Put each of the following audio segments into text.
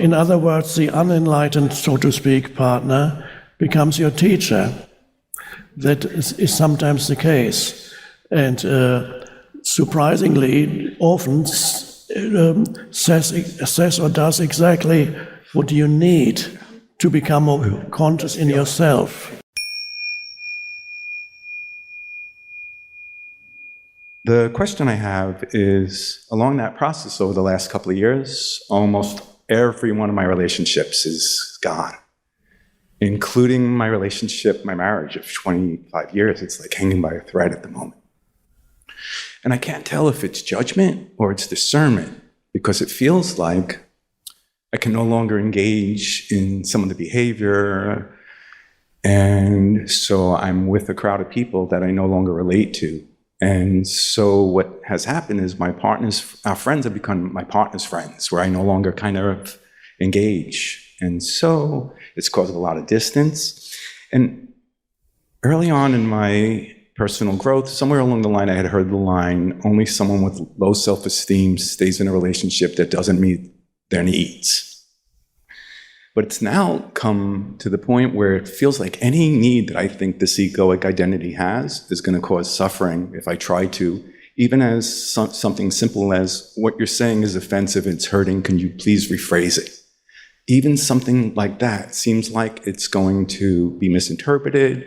in other words, the unenlightened, so to speak, partner becomes your teacher. That is sometimes the case. And surprisingly, often says or does exactly what you need to become more conscious in yourself. The question I have is, along that process over the last couple of years, almost every one of my relationships is gone, including my relationship, my marriage of 25 years. It's like hanging by a thread at the moment. And I can't tell if it's judgment or it's discernment, because it feels like I can no longer engage in some of the behavior, and so I'm with a crowd of people that I no longer relate to. And so what has happened is our friends have become my partner's friends, where I no longer kind of engage. And so it's caused a lot of distance. And early on in my personal growth, somewhere along the line I had heard the line, only someone with low self-esteem stays in a relationship that doesn't meet their needs. But it's now come to the point where it feels like any need that I think this egoic identity has is going to cause suffering if I try to, even as something simple as, what you're saying is offensive, it's hurting, can you please rephrase it? Even something like that seems like it's going to be misinterpreted,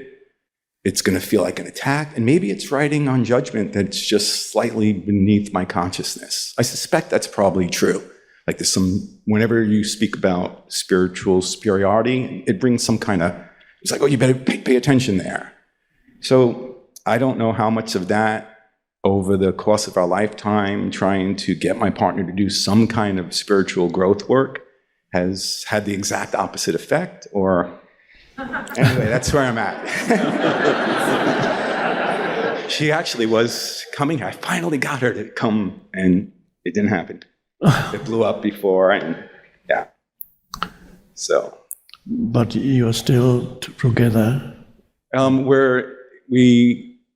it's going to feel like an attack, and maybe it's riding on judgment that's just slightly beneath my consciousness. I suspect that's probably true. Like there's whenever you speak about spiritual superiority, it brings some kind of, it's like, oh, you better pay attention there. So I don't know how much of that over the course of our lifetime, trying to get my partner to do some kind of spiritual growth work has had the exact opposite effect, or anyway, that's where I'm at. She actually was coming. I finally got her to come, and it didn't happen. It blew up before, and yeah. So. But you're still together?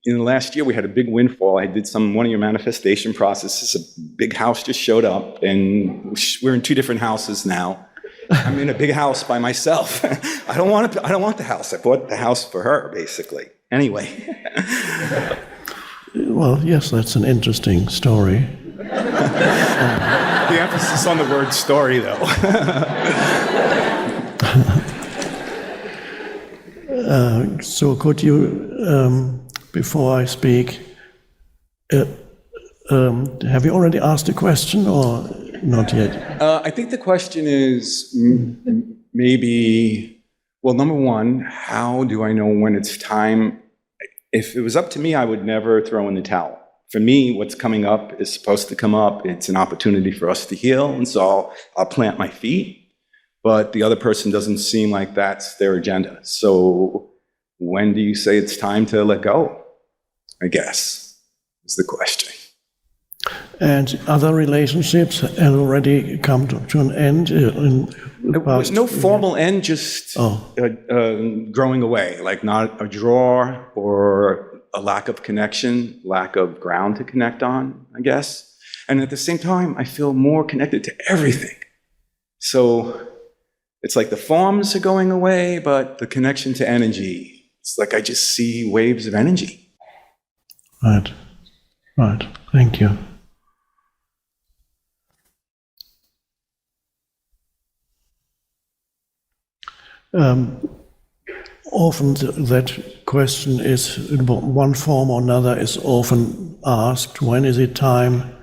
In the last year, we had a big windfall. I did one of your manifestation processes. A big house just showed up, and we're in 2 different houses now. I'm in a big house by myself. I don't want the house. I bought the house for her, basically. Anyway. Well, yes, that's an interesting story. The emphasis on the word story, though. So could you, before I speak, have you already asked a question or not yet? I think the question is maybe, well, number one, how do I know when it's time? If it was up to me, I would never throw in the towel. For me, what's coming up is supposed to come up. It's an opportunity for us to heal, and so I'll plant my feet. But the other person doesn't seem like that's their agenda. So when do you say it's time to let go? I guess is the question. And other relationships have already come to an end? There was no formal end, just growing away, like not a draw or a lack of connection, lack of ground to connect on, I guess. And at the same time, I feel more connected to everything. So it's like the forms are going away, but the connection to energy, it's like I just see waves of energy. Right. Thank you. Often that question is, in one form or another, is often asked, when is it time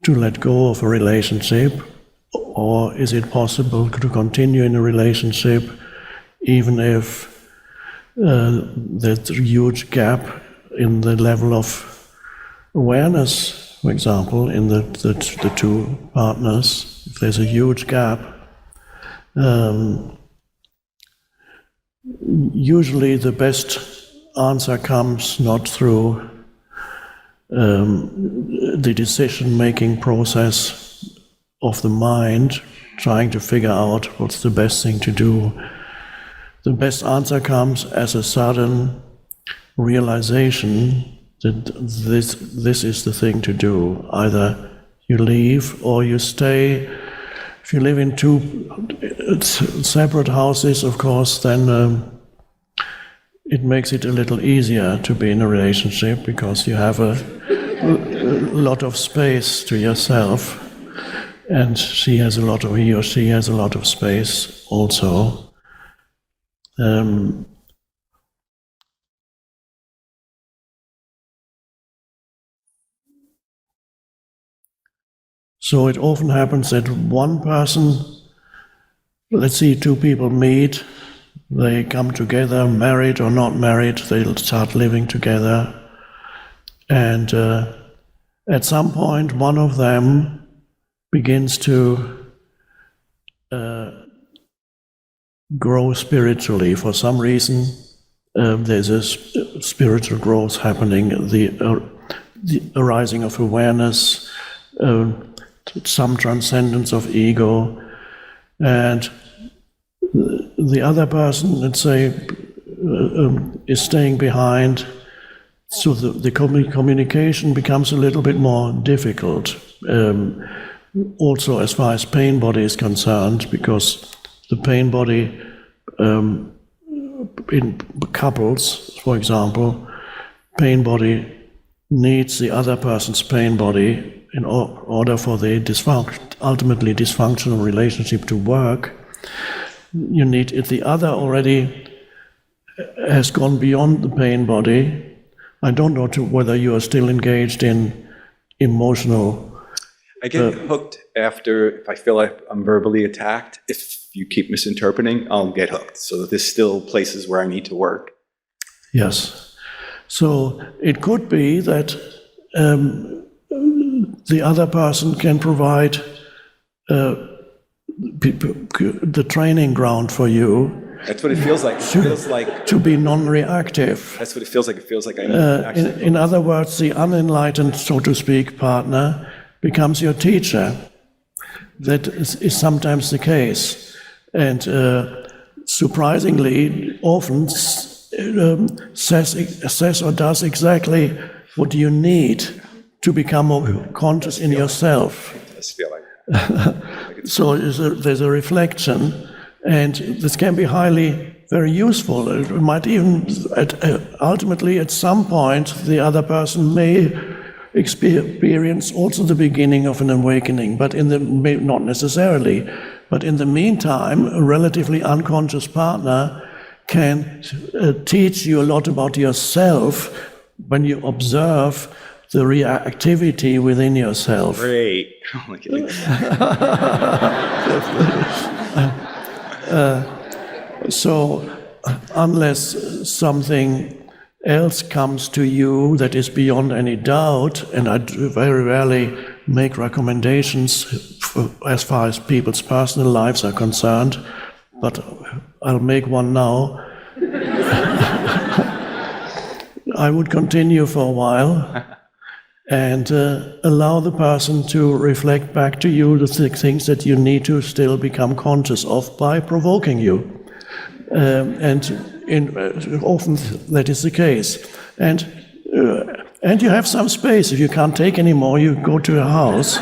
to let go of a relationship? Or is it possible to continue in a relationship even if there's a huge gap in the level of awareness, for example, in the 2 partners? If there's a huge gap, usually the best answer comes not through the decision-making process of the mind, trying to figure out what's the best thing to do. The best answer comes as a sudden realization that this is the thing to do. Either you leave or you stay If you live in two separate houses, of course, then it makes it a little easier to be in a relationship because you have a lot of space to yourself, and he or she has a lot of space also. So it often happens that one person, let's see, two people meet, they come together, married or not married, they'll start living together, and at some point one of them begins to grow spiritually. For some reason, there's a spiritual growth happening, the arising of awareness, some transcendence of ego, and the other person, let's say, is staying behind, so the communication becomes a little bit more difficult. Also, as far as pain body is concerned, because the pain body in couples, for example, pain body needs the other person's pain body in order for the ultimately dysfunctional relationship to work. You need, if the other already has gone beyond the pain body, I don't know whether you are still engaged in emotional. I get hooked after, if I feel like I'm verbally attacked. If you keep misinterpreting, I'll get hooked. So there's still places where I need to work. Yes. So it could be that the other person can provide the training ground for you. That's what it feels like. It feels like to be non-reactive. That's what it feels like. It feels like I in other words, the unenlightened, so to speak, partner becomes your teacher. That is sometimes the case, and surprisingly, often says or does exactly what you need to become more conscious in yourself. It does feel like that. So there's a reflection, and this can be very useful. It might even, ultimately, at some point, the other person may experience also the beginning of an awakening, but not necessarily. But in the meantime, a relatively unconscious partner can teach you a lot about yourself when you observe the reactivity within yourself. Great. So unless something else comes to you that is beyond any doubt, and I very rarely make recommendations as far as people's personal lives are concerned, but I'll make one now. I would continue for a while and allow the person to reflect back to you the things that you need to still become conscious of by provoking you. Often that is the case. And you have some space. If you can't take any more, you go to a house.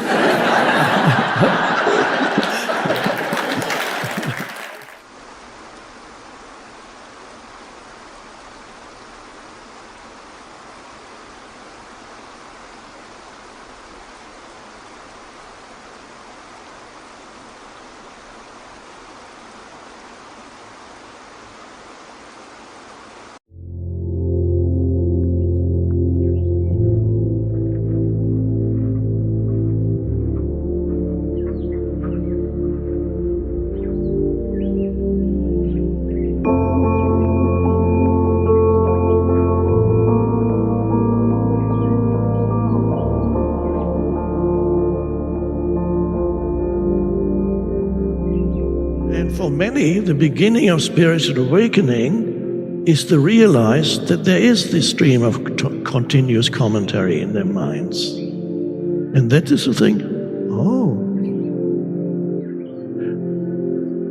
For many, the beginning of spiritual awakening is to realize that there is this stream of continuous commentary in their minds. And that is the thing, oh,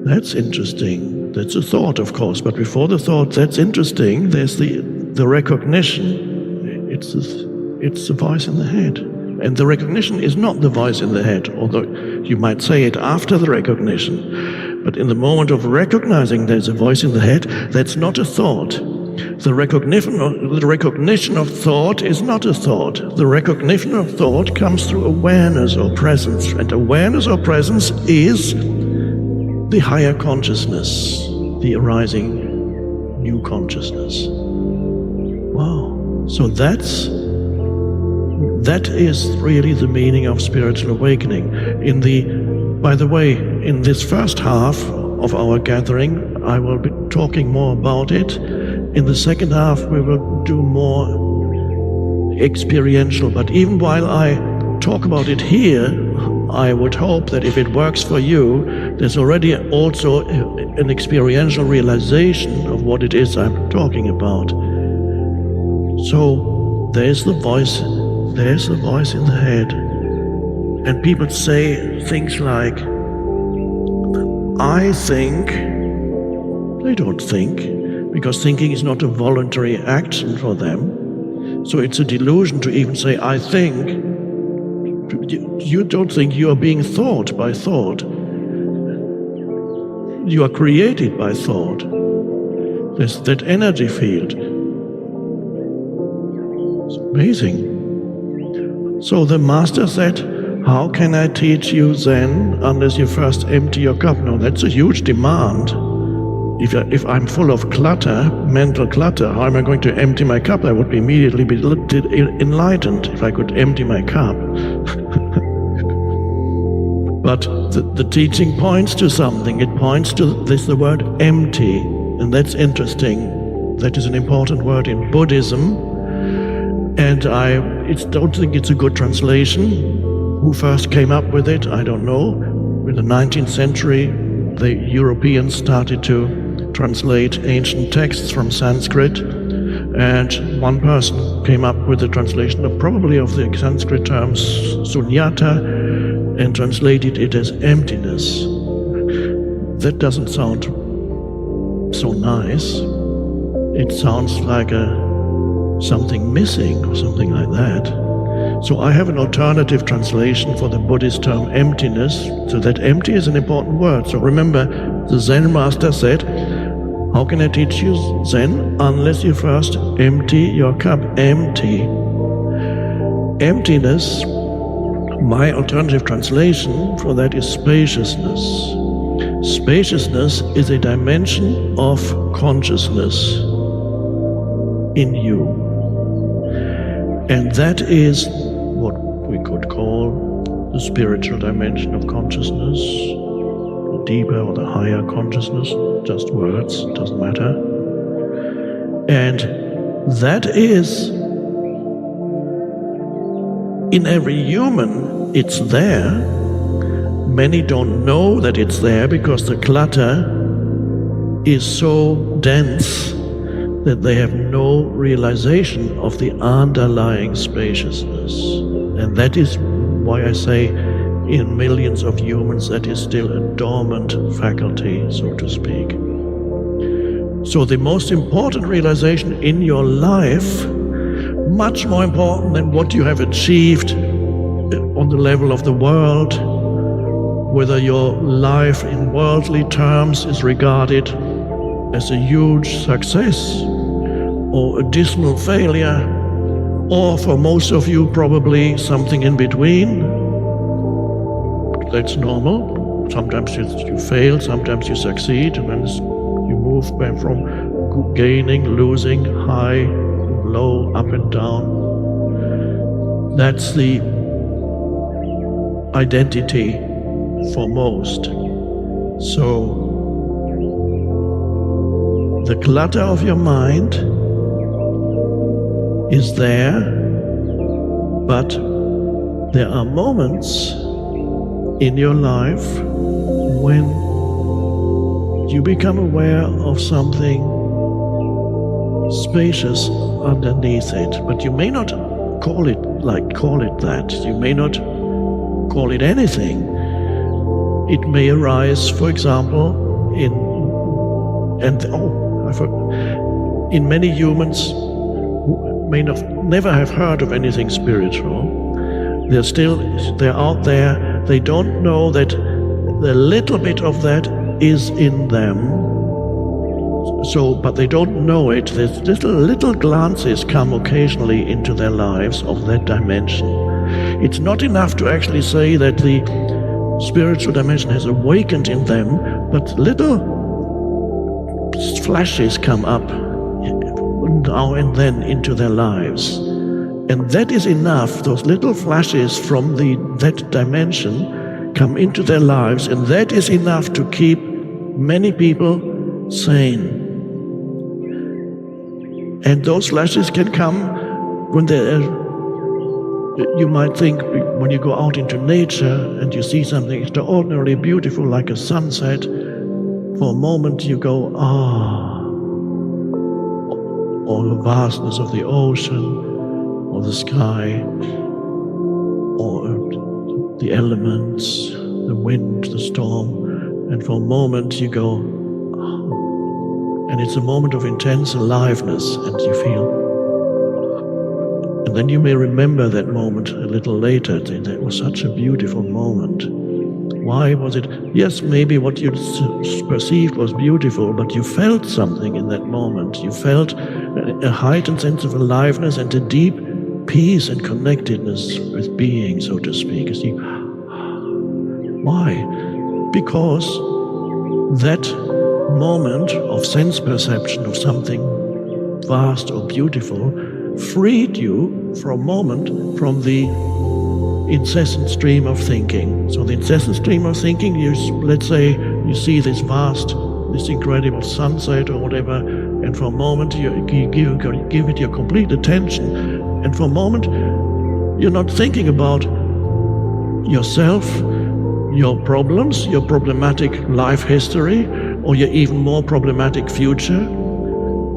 that's interesting. That's a thought, of course, but before the thought, that's interesting, there's the recognition. It's the voice in the head. And the recognition is not the voice in the head, although you might say it after the recognition. But in the moment of recognizing there's a voice in the head, that's not a thought. The recognition of thought is not a thought. The recognition of thought comes through awareness or presence. And awareness or presence is the higher consciousness, the arising new consciousness. Wow. So that is really the meaning of spiritual awakening. By the way, in this first half of our gathering, I will be talking more about it. In the second half, we will do more experiential. But even while I talk about it here, I would hope that if it works for you, there's already also an experiential realization of what it is I'm talking about. So there's the voice in the head. And people say things like, I think. They don't think, because thinking is not a voluntary action for them. So it's a delusion to even say, I think. You don't think, you are being thought by thought. You are created by thought. There's that energy field. It's amazing. So the master said, how can I teach you Zen unless you first empty your cup? Now that's a huge demand. If I'm full of clutter, mental clutter, how am I going to empty my cup? I would immediately be enlightened if I could empty my cup. But the teaching points to something. It points to the word empty. And that's interesting. That is an important word in Buddhism. And I don't think it's a good translation. Who first came up with it, I don't know. In the 19th century, the Europeans started to translate ancient texts from Sanskrit, and one person came up with the translation of the Sanskrit term sunyata and translated it as emptiness. That doesn't sound so nice. It sounds like something missing or something like that. So I have an alternative translation for the Buddhist term emptiness. So that empty is an important word. So remember, the Zen master said, how can I teach you Zen unless you first empty your cup? Empty. Emptiness, my alternative translation for that is spaciousness. Spaciousness is a dimension of consciousness in you. And that is what we could call the spiritual dimension of consciousness, the deeper or the higher consciousness, just words, doesn't matter. And that is, in every human, it's there. Many don't know that it's there because the clutter is so dense that they have no realization of the underlying spaciousness. And that is why I say in millions of humans that is still a dormant faculty, so to speak. So the most important realization in your life, much more important than what you have achieved on the level of the world, whether your life in worldly terms is regarded as a huge success or a dismal failure, or for most of you probably something in between. That's normal. Sometimes you fail, sometimes you succeed, and then you move back from gaining, losing, high, low, up and down. That's the identity for most. So the clutter of your mind is there, but there are moments in your life when you become aware of something spacious underneath it, but you may not call it that. You may not call it anything. It may arise, for example, in many humans who may never have heard of anything spiritual, They're out there. They don't know that the little bit of that is in them. So, but they don't know it. There's little glances come occasionally into their lives of that dimension. It's not enough to actually say that the spiritual dimension has awakened in them, but little flashes come up now and then into their lives. And that is enough. Those little flashes from that dimension come into their lives, and that is enough to keep many people sane. And those flashes can come when you might think, when you go out into nature and you see something extraordinarily beautiful like a sunset, for a moment you go, or the vastness of the ocean, or the sky, or the elements, the wind, the storm, and for a moment you go, and it's a moment of intense aliveness, and you feel. And then you may remember that moment a little later. That was such a beautiful moment. Why was it? Yes, maybe what you perceived was beautiful, but you felt something in that moment. You felt a heightened sense of aliveness and a deep peace and connectedness with being, so to speak. You see, why? Because that moment of sense perception of something vast or beautiful freed you for a moment from the incessant stream of thinking. So the incessant stream of thinking, let's say you see this incredible sunset or whatever, and for a moment you give it your complete attention, and for a moment you're not thinking about yourself, your problems, your problematic life history, or your even more problematic future.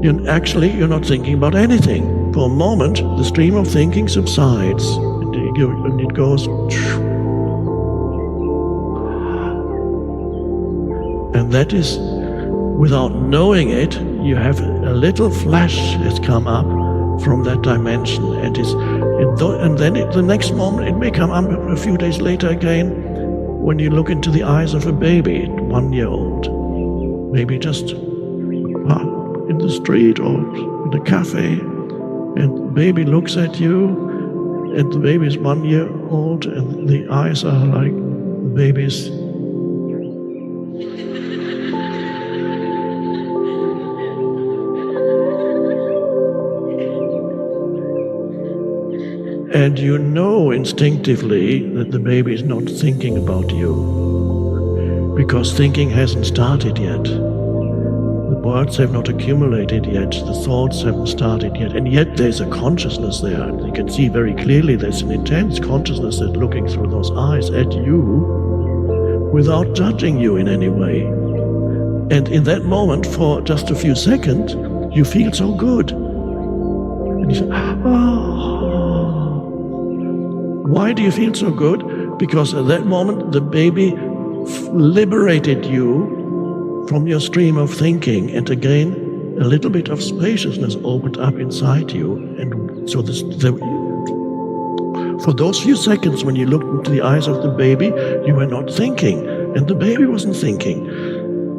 You're not thinking about anything. For a moment, the stream of thinking subsides, and it goes. And that is, without knowing it, you have a little flash has come up from that dimension, and then the next moment it may come up a few days later again, when you look into the eyes of a baby, 1 year old, maybe just in the street or in a cafe, and the baby looks at you, and the baby is 1 year old, and the eyes are like the baby's. And you know instinctively that the baby is not thinking about you, because thinking hasn't started yet. The words have not accumulated yet, the thoughts haven't started yet, and yet there's a consciousness there. You can see very clearly there's an intense consciousness that's looking through those eyes at you without judging you in any way. And in that moment, for just a few seconds, you feel so good. And you say, Why do you feel so good? Because at that moment, the baby liberated you from your stream of thinking, and again, a little bit of spaciousness opened up inside you. And so for those few seconds when you looked into the eyes of the baby, you were not thinking, and the baby wasn't thinking.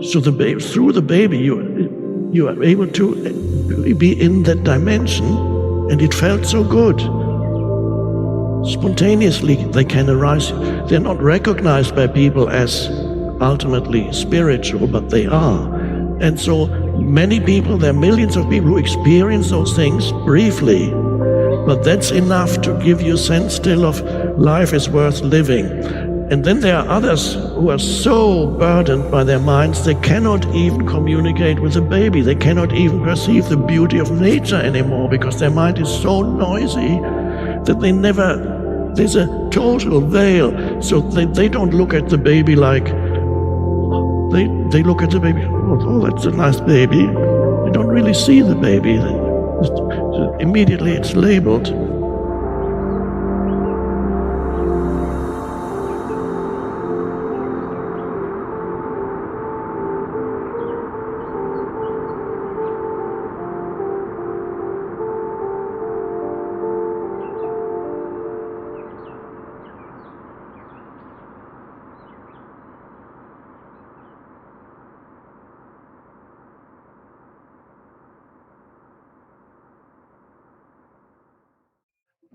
So through the baby, you are able to be in that dimension, and it felt so good. Spontaneously, they can arise. They're not recognized by people as ultimately spiritual, but they are. And so many people, there are millions of people who experience those things briefly, but that's enough to give you a sense still of life is worth living. And then there are others who are so burdened by their minds, they cannot even communicate with a baby. They cannot even perceive the beauty of nature anymore, because their mind is so noisy that there's a total veil. So they don't look at the baby like, they look at the baby, oh, that's a nice baby. They don't really see the baby. Immediately it's labeled.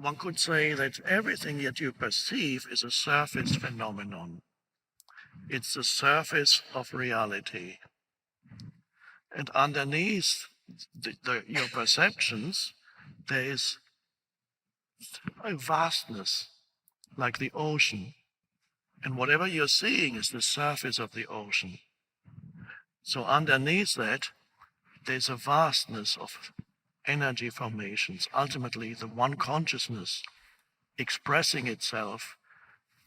one could say that everything that you perceive is a surface phenomenon. It's the surface of reality. And underneath your perceptions, there is a vastness, like the ocean. And whatever you're seeing is the surface of the ocean. So underneath that, there's a vastness of energy formations, ultimately the one consciousness expressing itself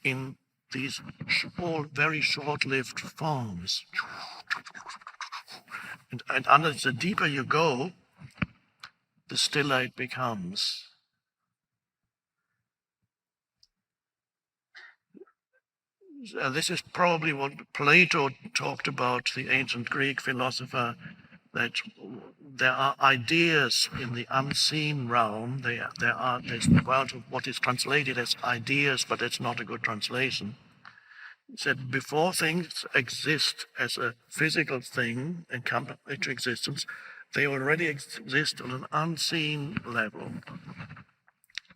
in these all very short-lived forms. And under the deeper you go, the stiller it becomes. This is probably what Plato talked about, the ancient Greek philosopher, that there are ideas in the unseen realm. There's the world of what is translated as ideas, but it's not a good translation. He said before things exist as a physical thing and come into existence, they already exist on an unseen level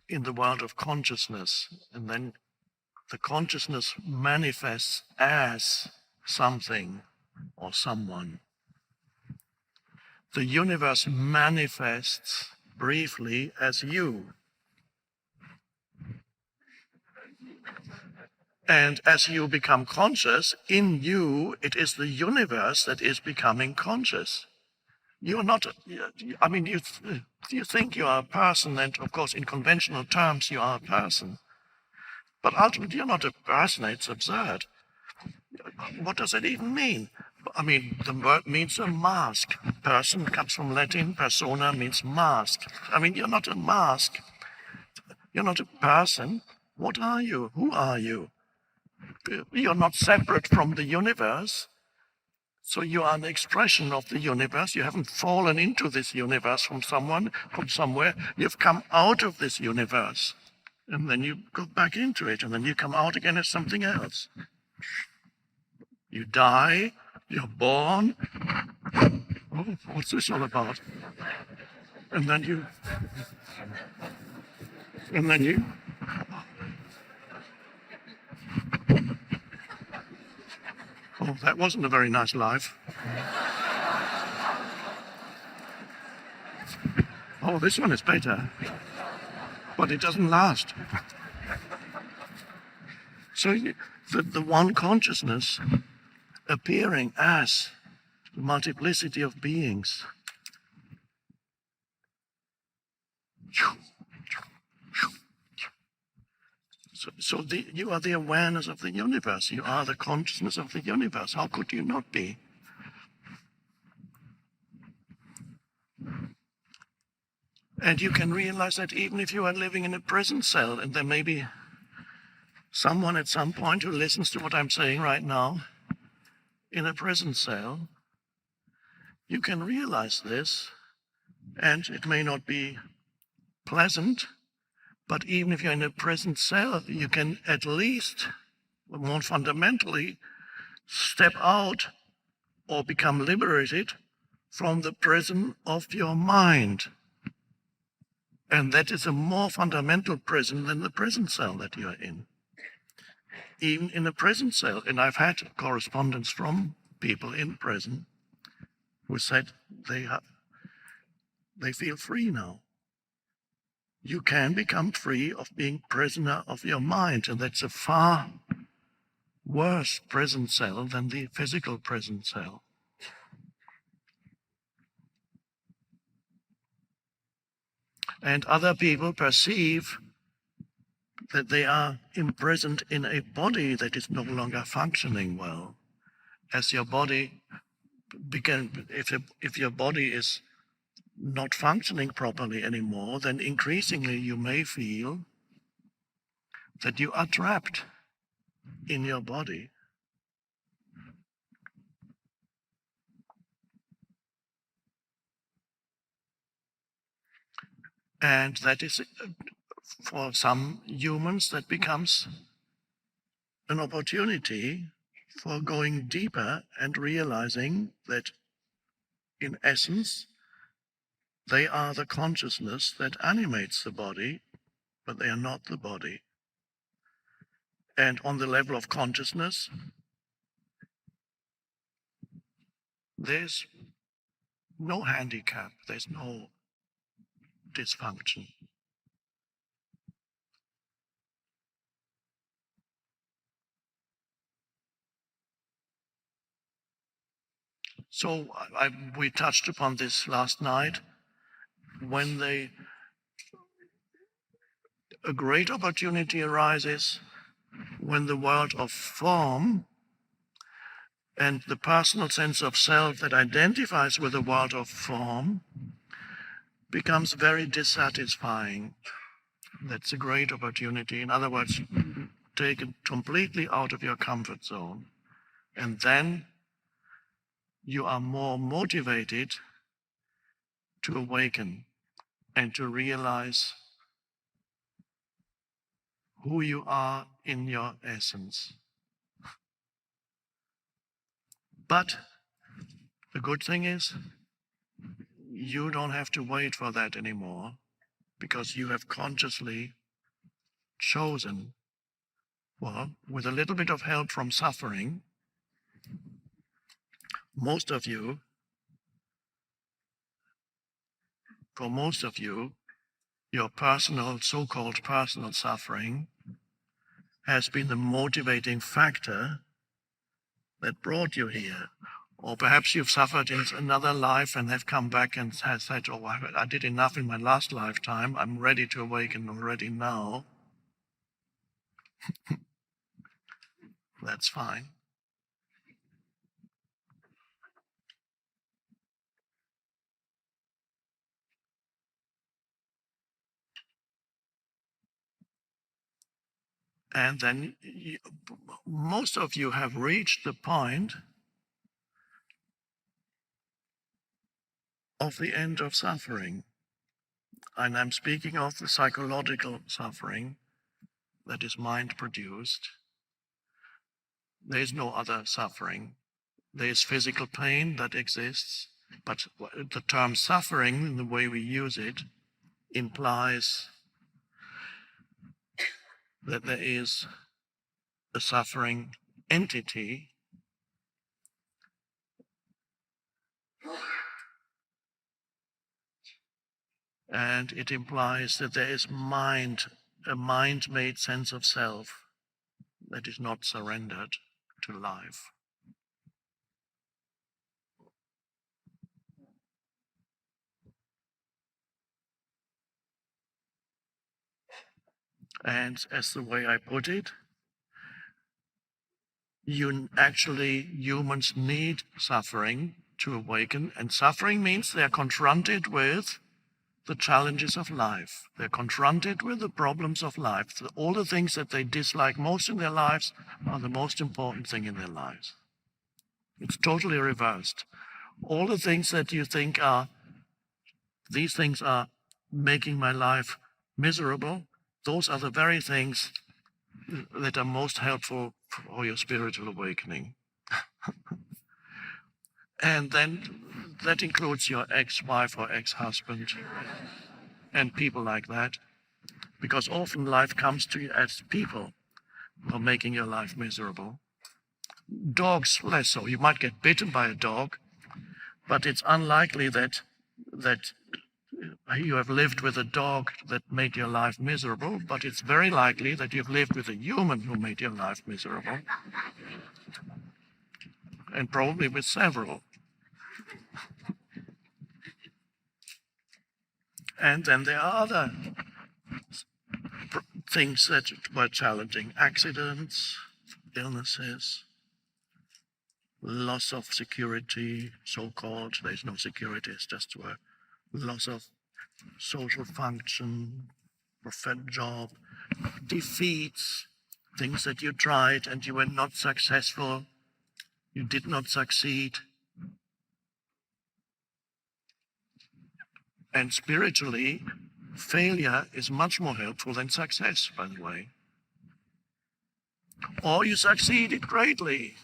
in the world of consciousness. And then the consciousness manifests as something or someone. The universe manifests briefly as you. And as you become conscious, in you, it is the universe that is becoming conscious. You're not, I mean, you think you are a person, and of course, in conventional terms, you are a person. But ultimately, you're not a person, it's absurd. What does it even mean? I mean, the word means a mask. Person comes from Latin, persona means mask. I mean, you're not a mask. You're not a person. What are you? Who are you? You're not separate from the universe. So you are an expression of the universe. You haven't fallen into this universe from somewhere. You've come out of this universe. And then you go back into it, and then you come out again as something else. You die, you're born. Oh, what's this all about? And then you. Oh, that wasn't a very nice life. Oh, this one is better. But it doesn't last. So the one consciousness appearing as the multiplicity of beings. So you are the awareness of the universe. You are the consciousness of the universe. How could you not be? And you can realize that even if you are living in a prison cell, and there may be someone at some point who listens to what I'm saying right now, in a prison cell, you can realize this, and it may not be pleasant, but even if you're in a prison cell, you can at least, more fundamentally, step out or become liberated from the prison of your mind. And that is a more fundamental prison than the prison cell that you are in. Even in a prison cell, and I've had correspondence from people in prison who said they feel free now. You can become free of being prisoner of your mind, and that's a far worse prison cell than the physical prison cell. And other people perceive that they are imprisoned in a body that is no longer functioning well. As your body if your body is not functioning properly anymore, then increasingly you may feel that you are trapped in your body. And that is, for some humans, that becomes an opportunity for going deeper and realizing that, in essence, they are the consciousness that animates the body, but they are not the body. And on the level of consciousness, there's no handicap, there's no dysfunction. So we touched upon this last night. When a great opportunity arises, when the world of form and the personal sense of self that identifies with the world of form becomes very dissatisfying. That's a great opportunity. In other words, take it completely out of your comfort zone. And then you are more motivated to awaken and to realize who you are in your essence. But the good thing is, you don't have to wait for that anymore, because you have consciously chosen, well, with a little bit of help from suffering, for most of you, your personal, so-called personal suffering has been the motivating factor that brought you here. Or perhaps you've suffered in another life and have come back and has said, oh, I did enough in my last lifetime, I'm ready to awaken already now. That's fine. And then most of you have reached the point of the end of suffering. And I'm speaking of the psychological suffering that is mind-produced. There is no other suffering. There is physical pain that exists, but the term suffering, in the way we use it, implies that there is a suffering entity, and it implies that there is mind, a mind-made sense of self that is not surrendered to life. And as the way I put it, humans need suffering to awaken, and suffering means they're confronted with the challenges of life. They're confronted with the problems of life. All the things that they dislike most in their lives are the most important thing in their lives. It's totally reversed. All the things that you think these things are making my life miserable, those are the very things that are most helpful for your spiritual awakening. And then that includes your ex-wife or ex-husband and people like that, because often life comes to you as people who are making your life miserable. Dogs, less so. You might get bitten by a dog, but it's unlikely that you have lived with a dog that made your life miserable, but it's very likely that you've lived with a human who made your life miserable, and probably with several. And then there are other things that were challenging: accidents, illnesses, loss of security, so-called. There's no security, it's just a loss of social function, perfect job, defeats, things that you tried and you were not successful, you did not succeed. And spiritually, failure is much more helpful than success, by the way. Or you succeeded greatly,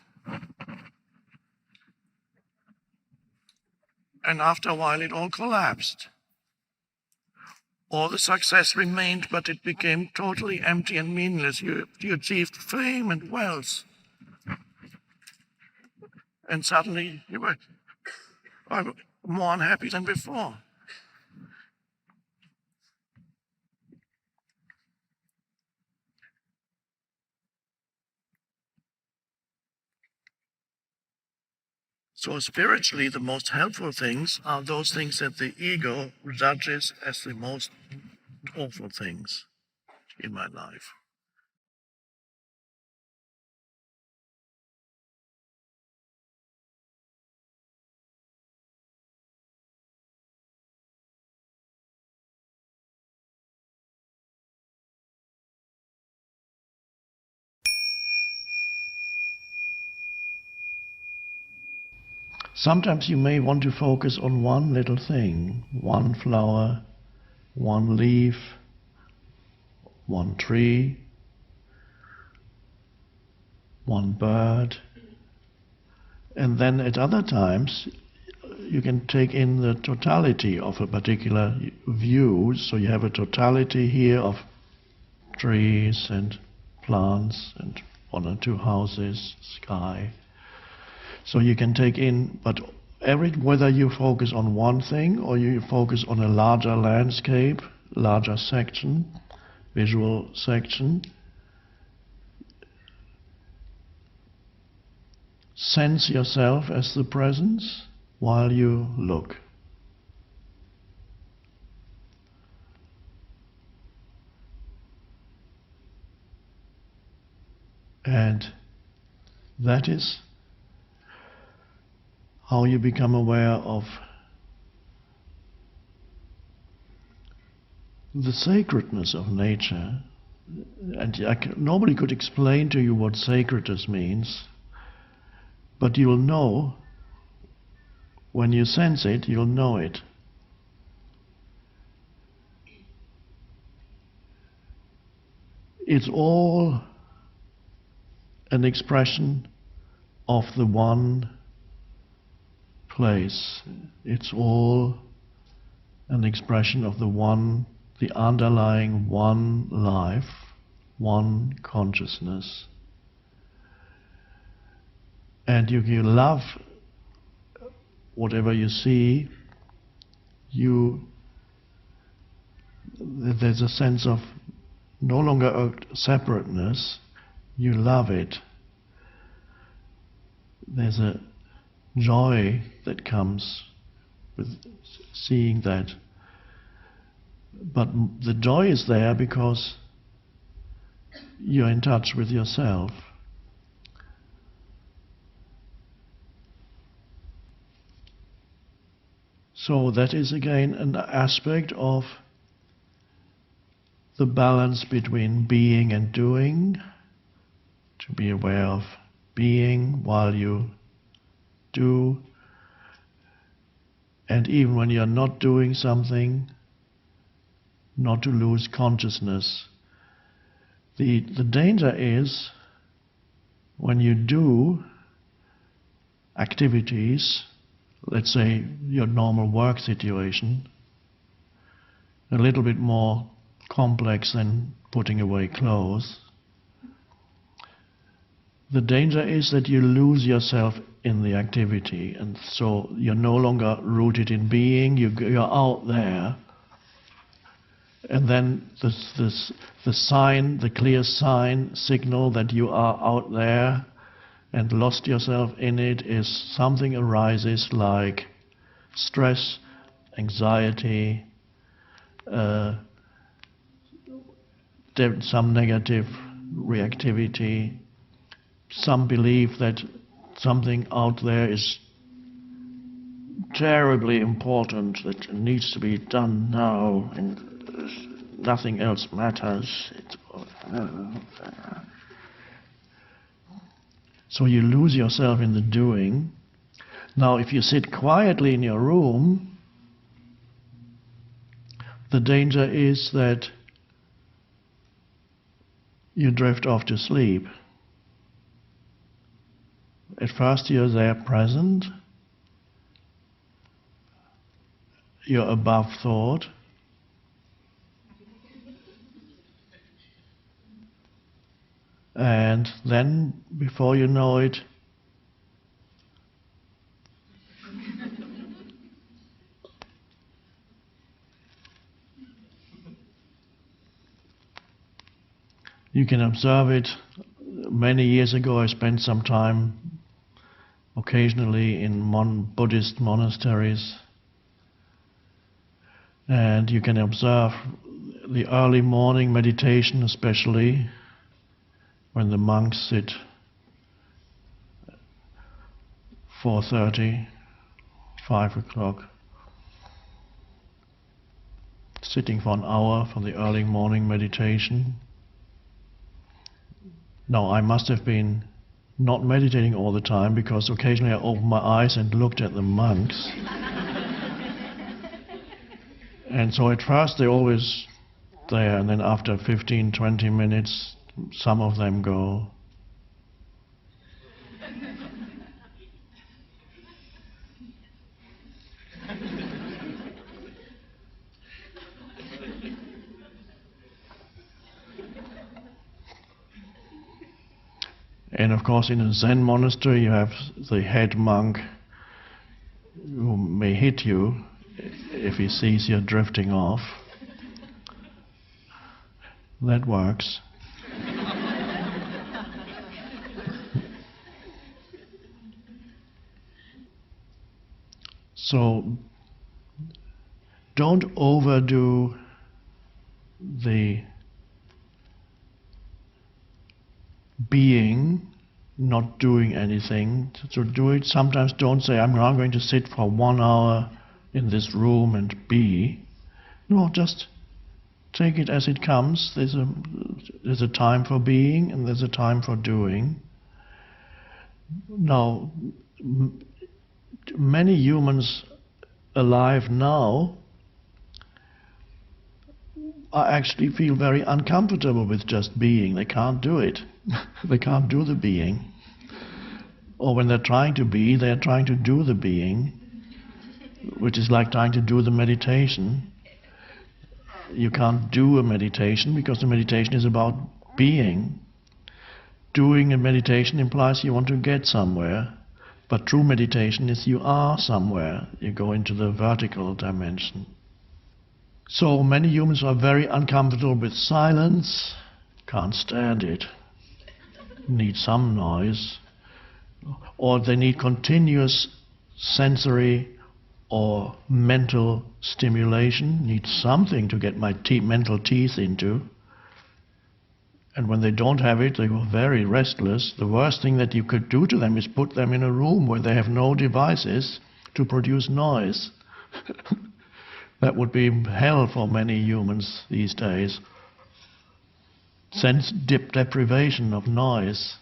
and after a while it all collapsed. All the success remained, but it became totally empty and meaningless. You achieved fame and wealth, and suddenly you were more unhappy than before. So spiritually, the most helpful things are those things that the ego judges as the most awful things in my life. Sometimes you may want to focus on one little thing, one flower, one leaf, one tree, one bird. And then at other times, you can take in the totality of a particular view. So you have a totality here of trees and plants and one or two houses, sky. So you can take in, but whether you focus on one thing or you focus on a larger landscape, larger section, visual section, sense yourself as the presence while you look. And that is how you become aware of the sacredness of nature. And nobody could explain to you what sacredness means, but you'll know, when you sense it, you'll know it. It's all an expression of the one place. It's all an expression of the underlying one life, one consciousness. And you love whatever you see, there's a sense of no longer a separateness, you love it. There's a joy that comes with seeing that. But the joy is there because you're in touch with yourself. So that is again an aspect of the balance between being and doing, to be aware of being while you do, and even when you're not doing something, not to lose consciousness. The danger is when you do activities, let's say your normal work situation, a little bit more complex than putting away clothes. The danger is that you lose yourself in the activity, and so you're no longer rooted in being, you're out there. And then the sign, the clear signal that you are out there and lost yourself in it is something arises like stress, anxiety, some negative reactivity, some belief that something out there is terribly important, that needs to be done now, and nothing else matters. So you lose yourself in the doing. Now, if you sit quietly in your room, the danger is that you drift off to sleep. At first you're there present, you're above thought, And then, before you know it, you can observe it. Many years ago I spent some time occasionally in Buddhist monasteries, and you can observe the early morning meditation, especially when the monks sit 4:30, 5 o'clock, sitting for an hour for the early morning meditation. Now, I must have been not meditating all the time, because occasionally I opened my eyes and looked at the monks. And so at first they're always there, and then after 15, 20 minutes, some of them go. And of course, in a Zen monastery, you have the head monk who may hit you if he sees you're drifting off. That works. So don't overdo the being, not doing anything. So do it. Sometimes don't say, I'm now going to sit for 1 hour in this room and be. No, just take it as it comes. There's a time for being and there's a time for doing. Now, many humans alive now actually feel very uncomfortable with just being. They can't do it. They can't do the being. Or when they're trying to be, they're trying to do the being, which is like trying to do the meditation. You can't do a meditation because the meditation is about being. Doing a meditation implies you want to get somewhere, but true meditation is you are somewhere. You go into the vertical dimension. So many humans are very uncomfortable with silence, can't stand it, need some noise, or they need continuous sensory or mental stimulation, need something to get my mental teeth into. And when they don't have it, they go very restless. The worst thing that you could do to them is put them in a room where they have no devices to produce noise. That would be hell for many humans these days. Sense deprivation of noise.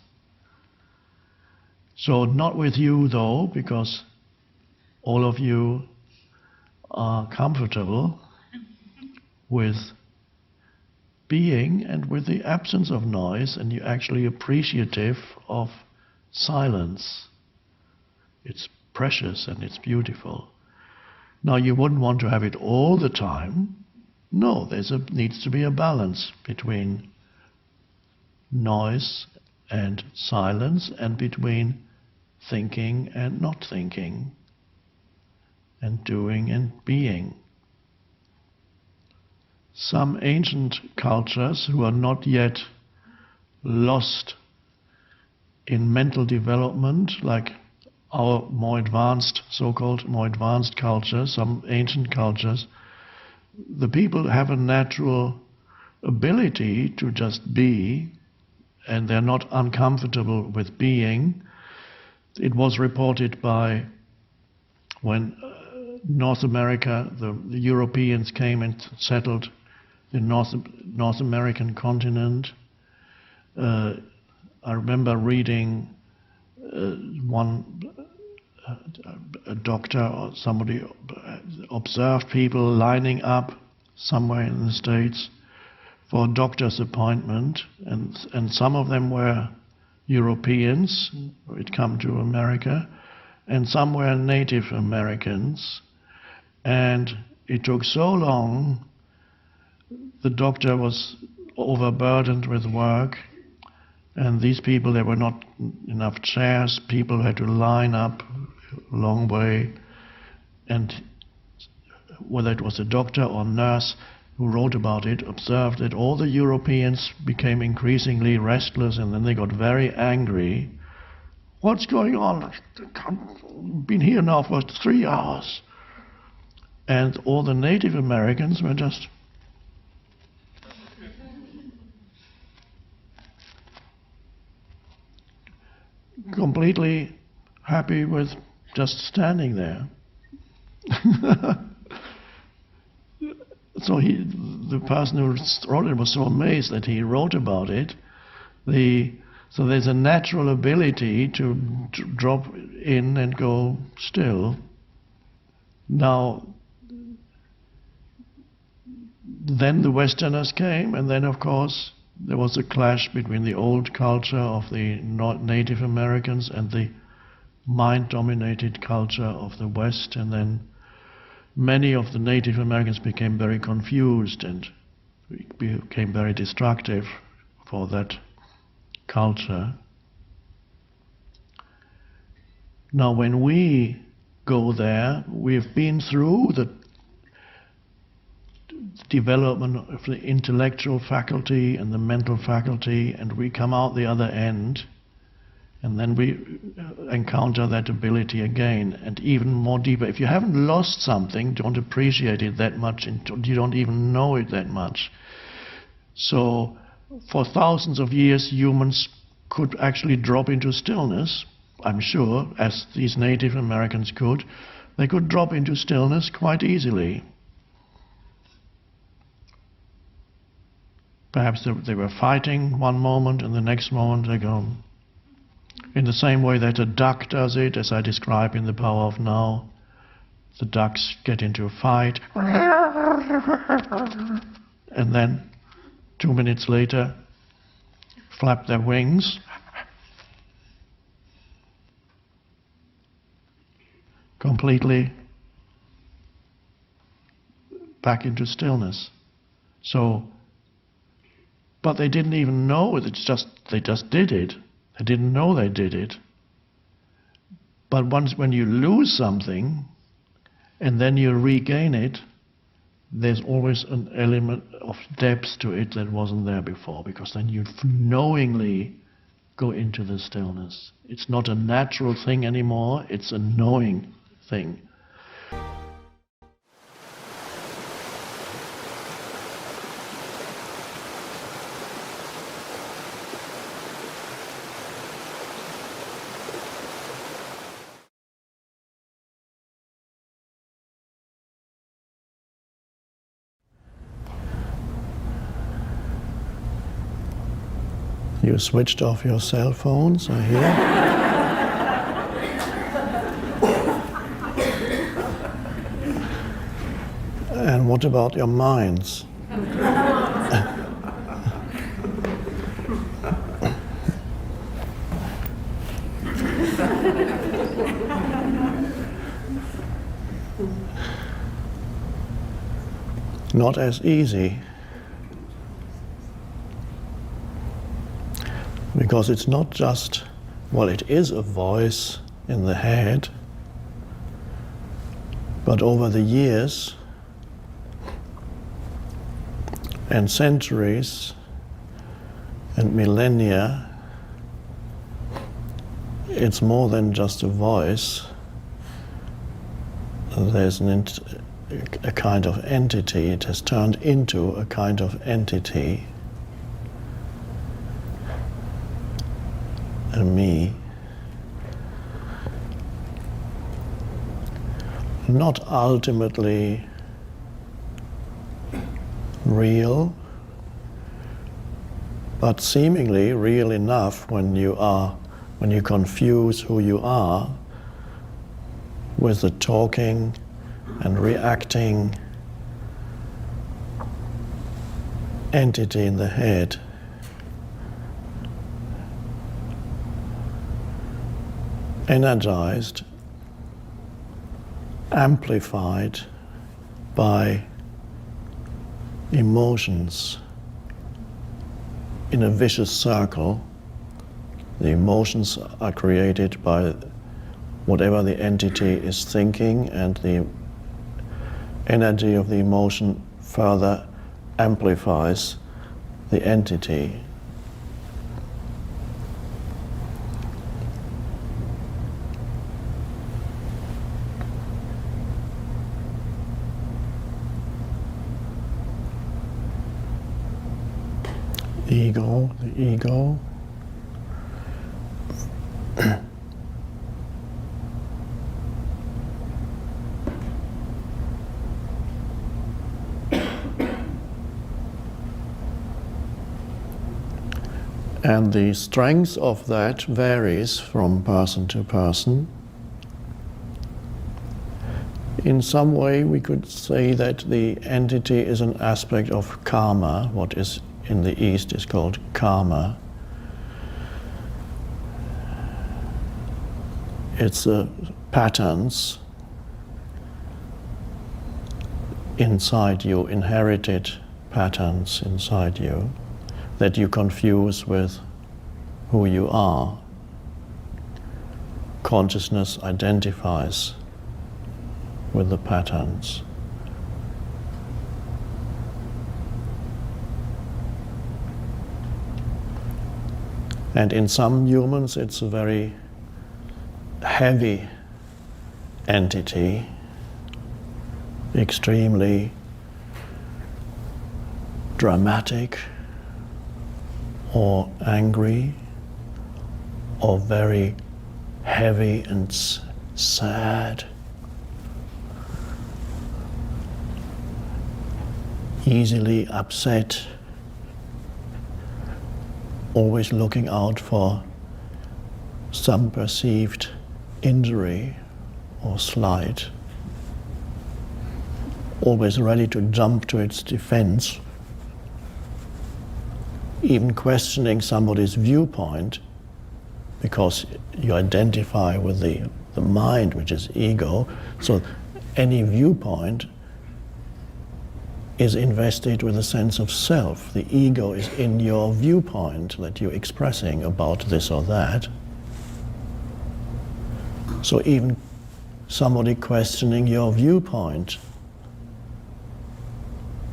So not with you though, because all of you are comfortable with being and with the absence of noise, and you're actually appreciative of silence. It's precious and it's beautiful. Now, you wouldn't want to have it all the time. No, needs to be a balance between noise and silence, and between thinking and not thinking, and doing and being. Some ancient cultures who are not yet lost in mental development, like our more advanced, so-called more advanced cultures, some ancient cultures, the people have a natural ability to just be, and they're not uncomfortable with being. It was reported by when North America, the Europeans came and settled the North American continent. I remember reading a doctor or somebody observed people lining up somewhere in the States for a doctor's appointment, and some of them were Europeans who had come to America, and some were Native Americans. And it took so long, the doctor was overburdened with work, And these people, there were not enough chairs. People had to line up a long way. And whether it was a doctor or nurse who wrote about it, observed that all the Europeans became increasingly restless, and then they got very angry. What's going on? I've been here now for 3 hours. And all the Native Americans were just completely happy with just standing there. So the person who wrote it was so amazed that he wrote about it. So there's a natural ability to drop in and go still. Now, then the Westerners came, and then of course there was a clash between the old culture of the Native Americans and the mind-dominated culture of the West, and then many of the Native Americans became very confused and became very destructive for that culture. Now, when we go there, we've been through the development of the intellectual faculty and the mental faculty, and we come out the other end, and then we encounter that ability again, and even more deeper. If you haven't lost something, don't appreciate it that much, and you don't even know it that much. So for thousands of years, humans could actually drop into stillness, I'm sure, as these Native Americans could. They could drop into stillness quite easily. Perhaps they were fighting one moment, and the next moment they go. In the same way that a duck does it, as I describe in The Power of Now. The ducks get into a fight, and then 2 minutes later, flap their wings, completely back into stillness. So, but they didn't even know it. They just did it. They didn't know they did it. But when you lose something and then you regain it, there's always an element of depth to it that wasn't there before, because then you knowingly go into the stillness. It's not a natural thing anymore, it's a knowing thing. You switched off your cell phones, I hear. And what about your minds? Not as easy. Because it's not just, well, it is a voice in the head, but over the years and centuries and millennia, it's more than just a voice. There's a kind of entity. It has turned into a kind of entity. And me, not ultimately real, but seemingly real enough when you confuse who you are with the talking and reacting entity in the head. Energized, amplified by emotions in a vicious circle The emotions are created by whatever the entity is thinking, and the energy of the emotion further amplifies the entity. The ego. And the strength of that varies from person to person. In some way, we could say that the entity is an aspect of karma, what is in the East is called karma. It's patterns inside you, inherited patterns inside you, that you confuse with who you are. Consciousness identifies with the patterns. And in some humans it's a very heavy entity, extremely dramatic, or angry, or very heavy and sad, easily upset, always looking out for some perceived injury or slight, always ready to jump to its defense, even questioning somebody's viewpoint because you identify with the mind, which is ego. So any viewpoint is invested with a sense of self. The ego is in your viewpoint that you're expressing about this or that. So even somebody questioning your viewpoint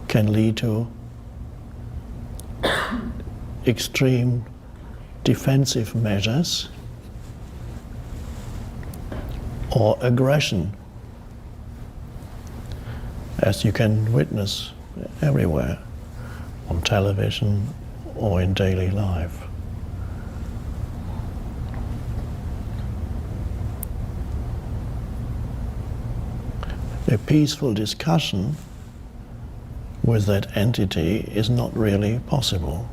can lead to extreme defensive measures or aggression, as you can witness everywhere, on television or in daily life. A peaceful discussion with that entity is not really possible.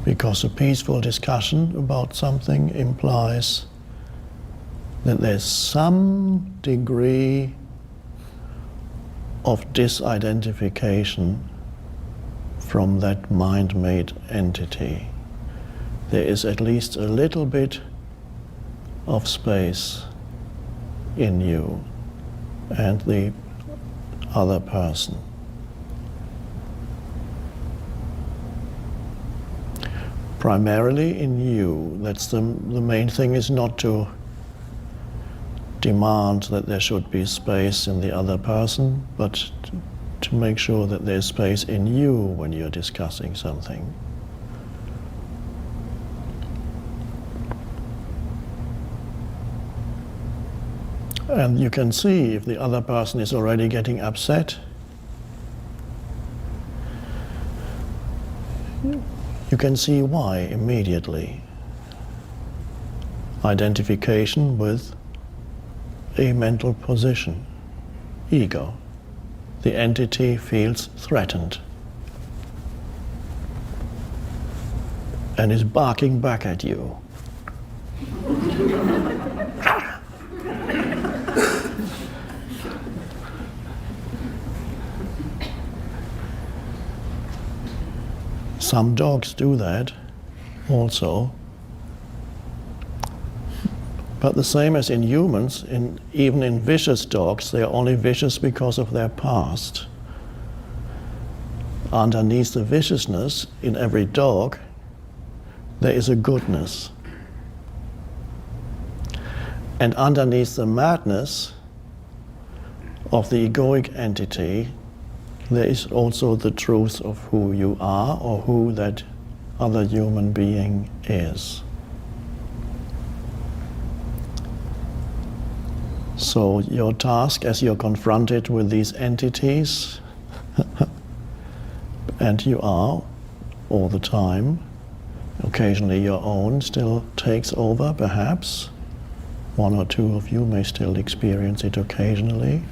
Because a peaceful discussion about something implies that there's some degree of disidentification from that mind-made entity. There is at least a little bit of space in you and the other person. Primarily in you. That's the main thing, is not to demand that there should be space in the other person, but to make sure that there's space in you when you're discussing something. And you can see if the other person is already getting upset, you can see why immediately. Identification with a mental position, ego. The entity feels threatened and is barking back at you. Some dogs do that also. But the same as in humans, even in vicious dogs, they are only vicious because of their past. underneath the viciousness in every dog, there is a goodness. And underneath the madness of the egoic entity, there is also the truth of who you are or who that other human being is. So your task as you're confronted with these entities, and you are all the time, occasionally your own still takes over perhaps. One or two of you may still experience it occasionally.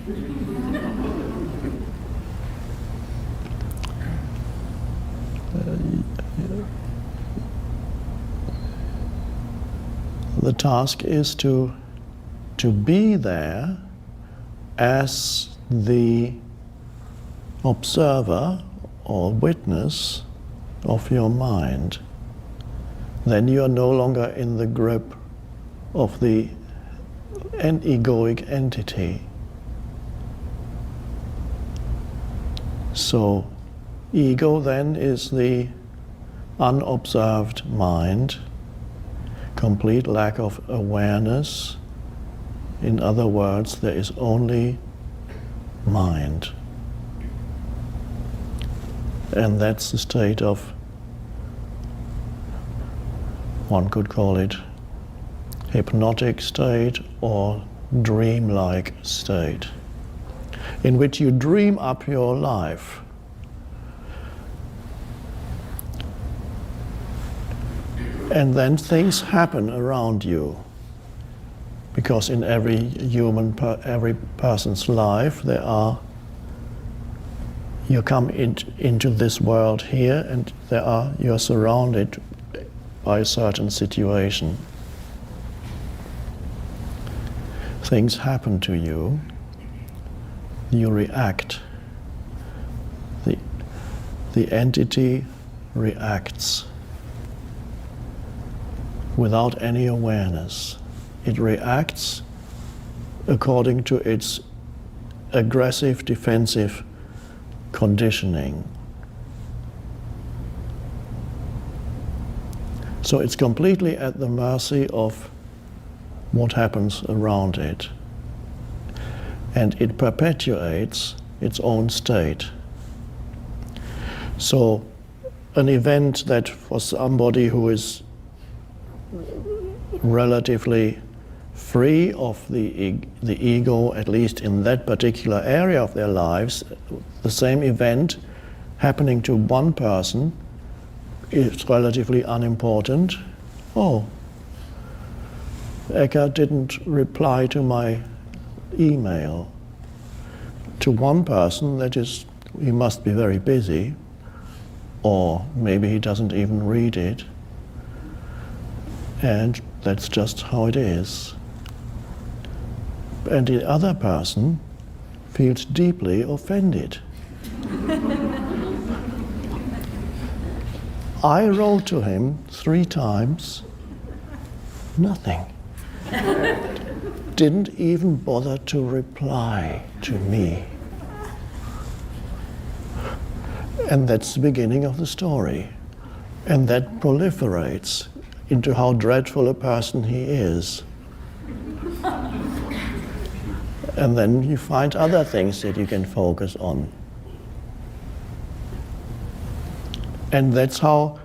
The task is to be there as the observer or witness of your mind. Then you are no longer in the grip of the egoic entity. So ego then is the unobserved mind, complete lack of awareness. In other words, there is only mind. And that's the state of, one could call it, hypnotic state or dreamlike state, in which you dream up your life. And then things happen around you. Because in every every person's life, you come into this world here, and you're surrounded by a certain situation. Things happen to you, you react. The entity reacts without any awareness. It reacts according to its aggressive, defensive conditioning. So it's completely at the mercy of what happens around it. And it perpetuates its own state. So an event that for somebody who is relatively free of the ego, at least in that particular area of their lives, the same event happening to one person is relatively unimportant. Oh, Eckhart didn't reply to my email. To one person, that is, he must be very busy, or maybe he doesn't even read it, and that's just how it is. And the other person feels deeply offended. I wrote to him 3 times, nothing. Didn't even bother to reply to me. And that's the beginning of the story. And that proliferates into how dreadful a person he is. And then you find other things that you can focus on. And that's how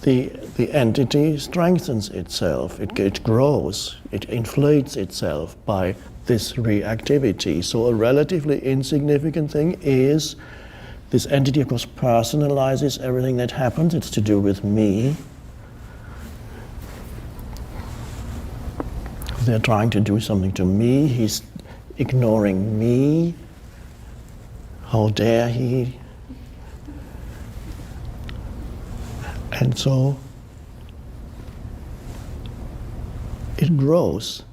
the entity strengthens itself. It grows, it inflates itself by this reactivity. So a relatively insignificant thing is this entity, of course, personalizes everything that happens. It's to do with me. They're trying to do something to me. He's ignoring me. How dare he? And so it grows.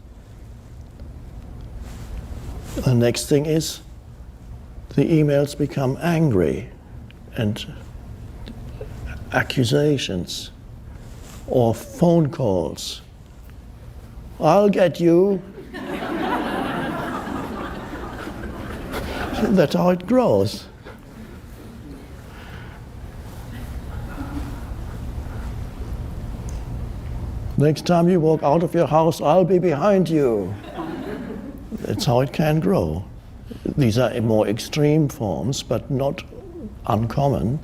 The next thing is the emails become angry and accusations or phone calls. I'll get you. That's how it grows. Next time you walk out of your house, I'll be behind you. That's how it can grow. These are more extreme forms, but not uncommon.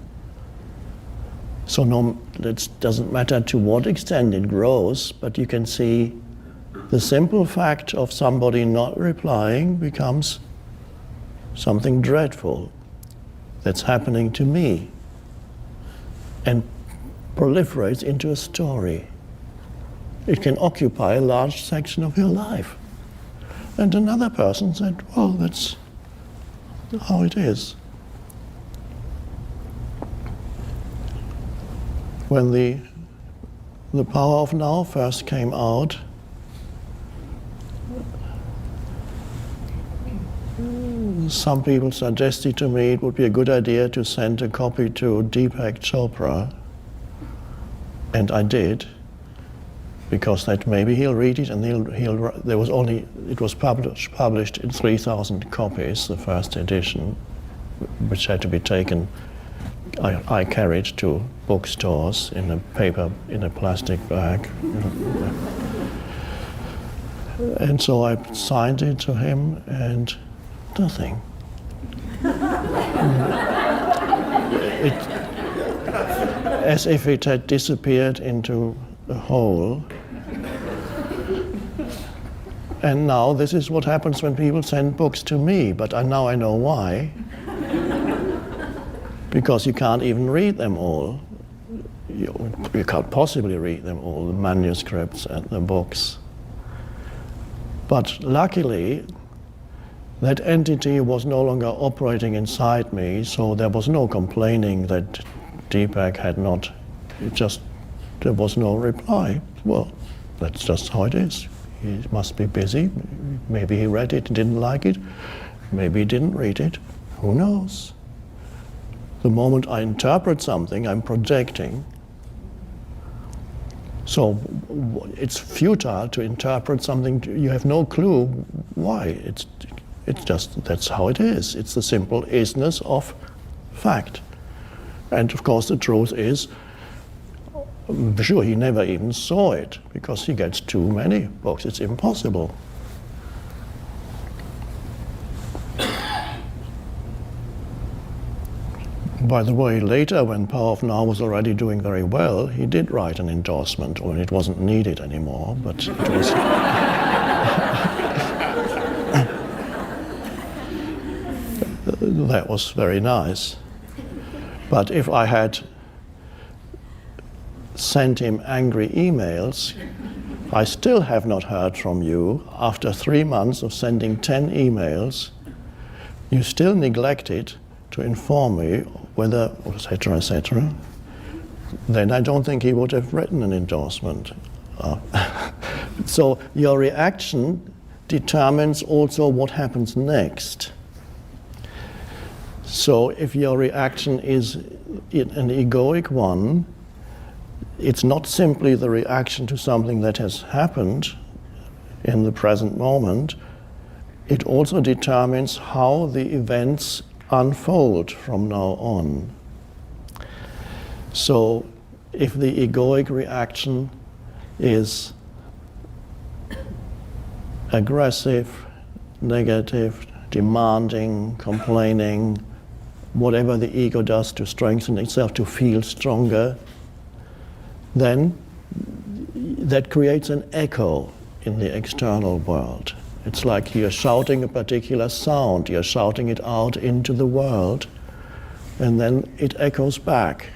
So it doesn't matter to what extent it grows, but you can see the simple fact of somebody not replying becomes something dreadful that's happening to me and proliferates into a story. It can occupy a large section of your life. And another person said, well, that's how it is. When the Power of Now first came out, some people suggested to me it would be a good idea to send a copy to Deepak Chopra, and I did, because that maybe he'll read it, and it was published in 3,000 copies, the first edition, which had to be taken. I carried to bookstores in a plastic bag. And so I signed it to him, and nothing. As if it had disappeared into a hole. And now this is what happens when people send books to me, but now I know why. Because you can't even read them all. You can't possibly read them all, the manuscripts and the books. But luckily, that entity was no longer operating inside me, so there was no complaining that Deepak had not, there was no reply. Well, that's just how it is. He must be busy. Maybe he read it and didn't like it. Maybe he didn't read it. Who knows? The moment I interpret something, I'm projecting. So it's futile to interpret something. You have no clue why. It's just, that's how it is. It's the simple isness of fact. And of course the truth is, I'm sure he never even saw it, because he gets too many books. It's impossible. By the way, later, when Power of Now was already doing very well, he did write an endorsement when it wasn't needed anymore, but it was... That was very nice. But if I had sent him angry emails, I still have not heard from you. After 3 months of sending 10 emails, you still neglected to inform me whether, etc., etc., then I don't think he would have written an endorsement. So your reaction determines also what happens next. So if your reaction is an egoic one, it's not simply the reaction to something that has happened in the present moment, it also determines how the events unfold from now on. So if the egoic reaction is aggressive, negative, demanding, complaining, whatever the ego does to strengthen itself, to feel stronger, then that creates an echo in the external world. It's like you're shouting a particular sound, you're shouting it out into the world, and then it echoes back.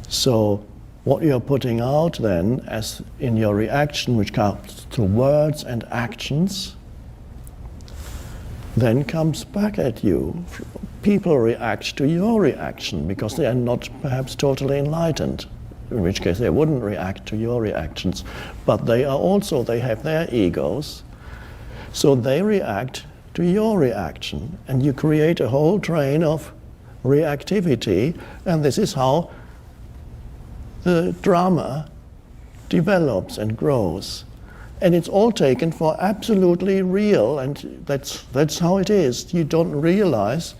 So what you're putting out then, as in your reaction, which comes through words and actions, then comes back at you. People react to your reaction because they are not perhaps totally enlightened, in which case they wouldn't react to your reactions. But they have their egos, so they react to your reaction, and you create a whole train of reactivity, and this is how the drama develops and grows. And it's all taken for absolutely real, and that's how it is. You don't realize,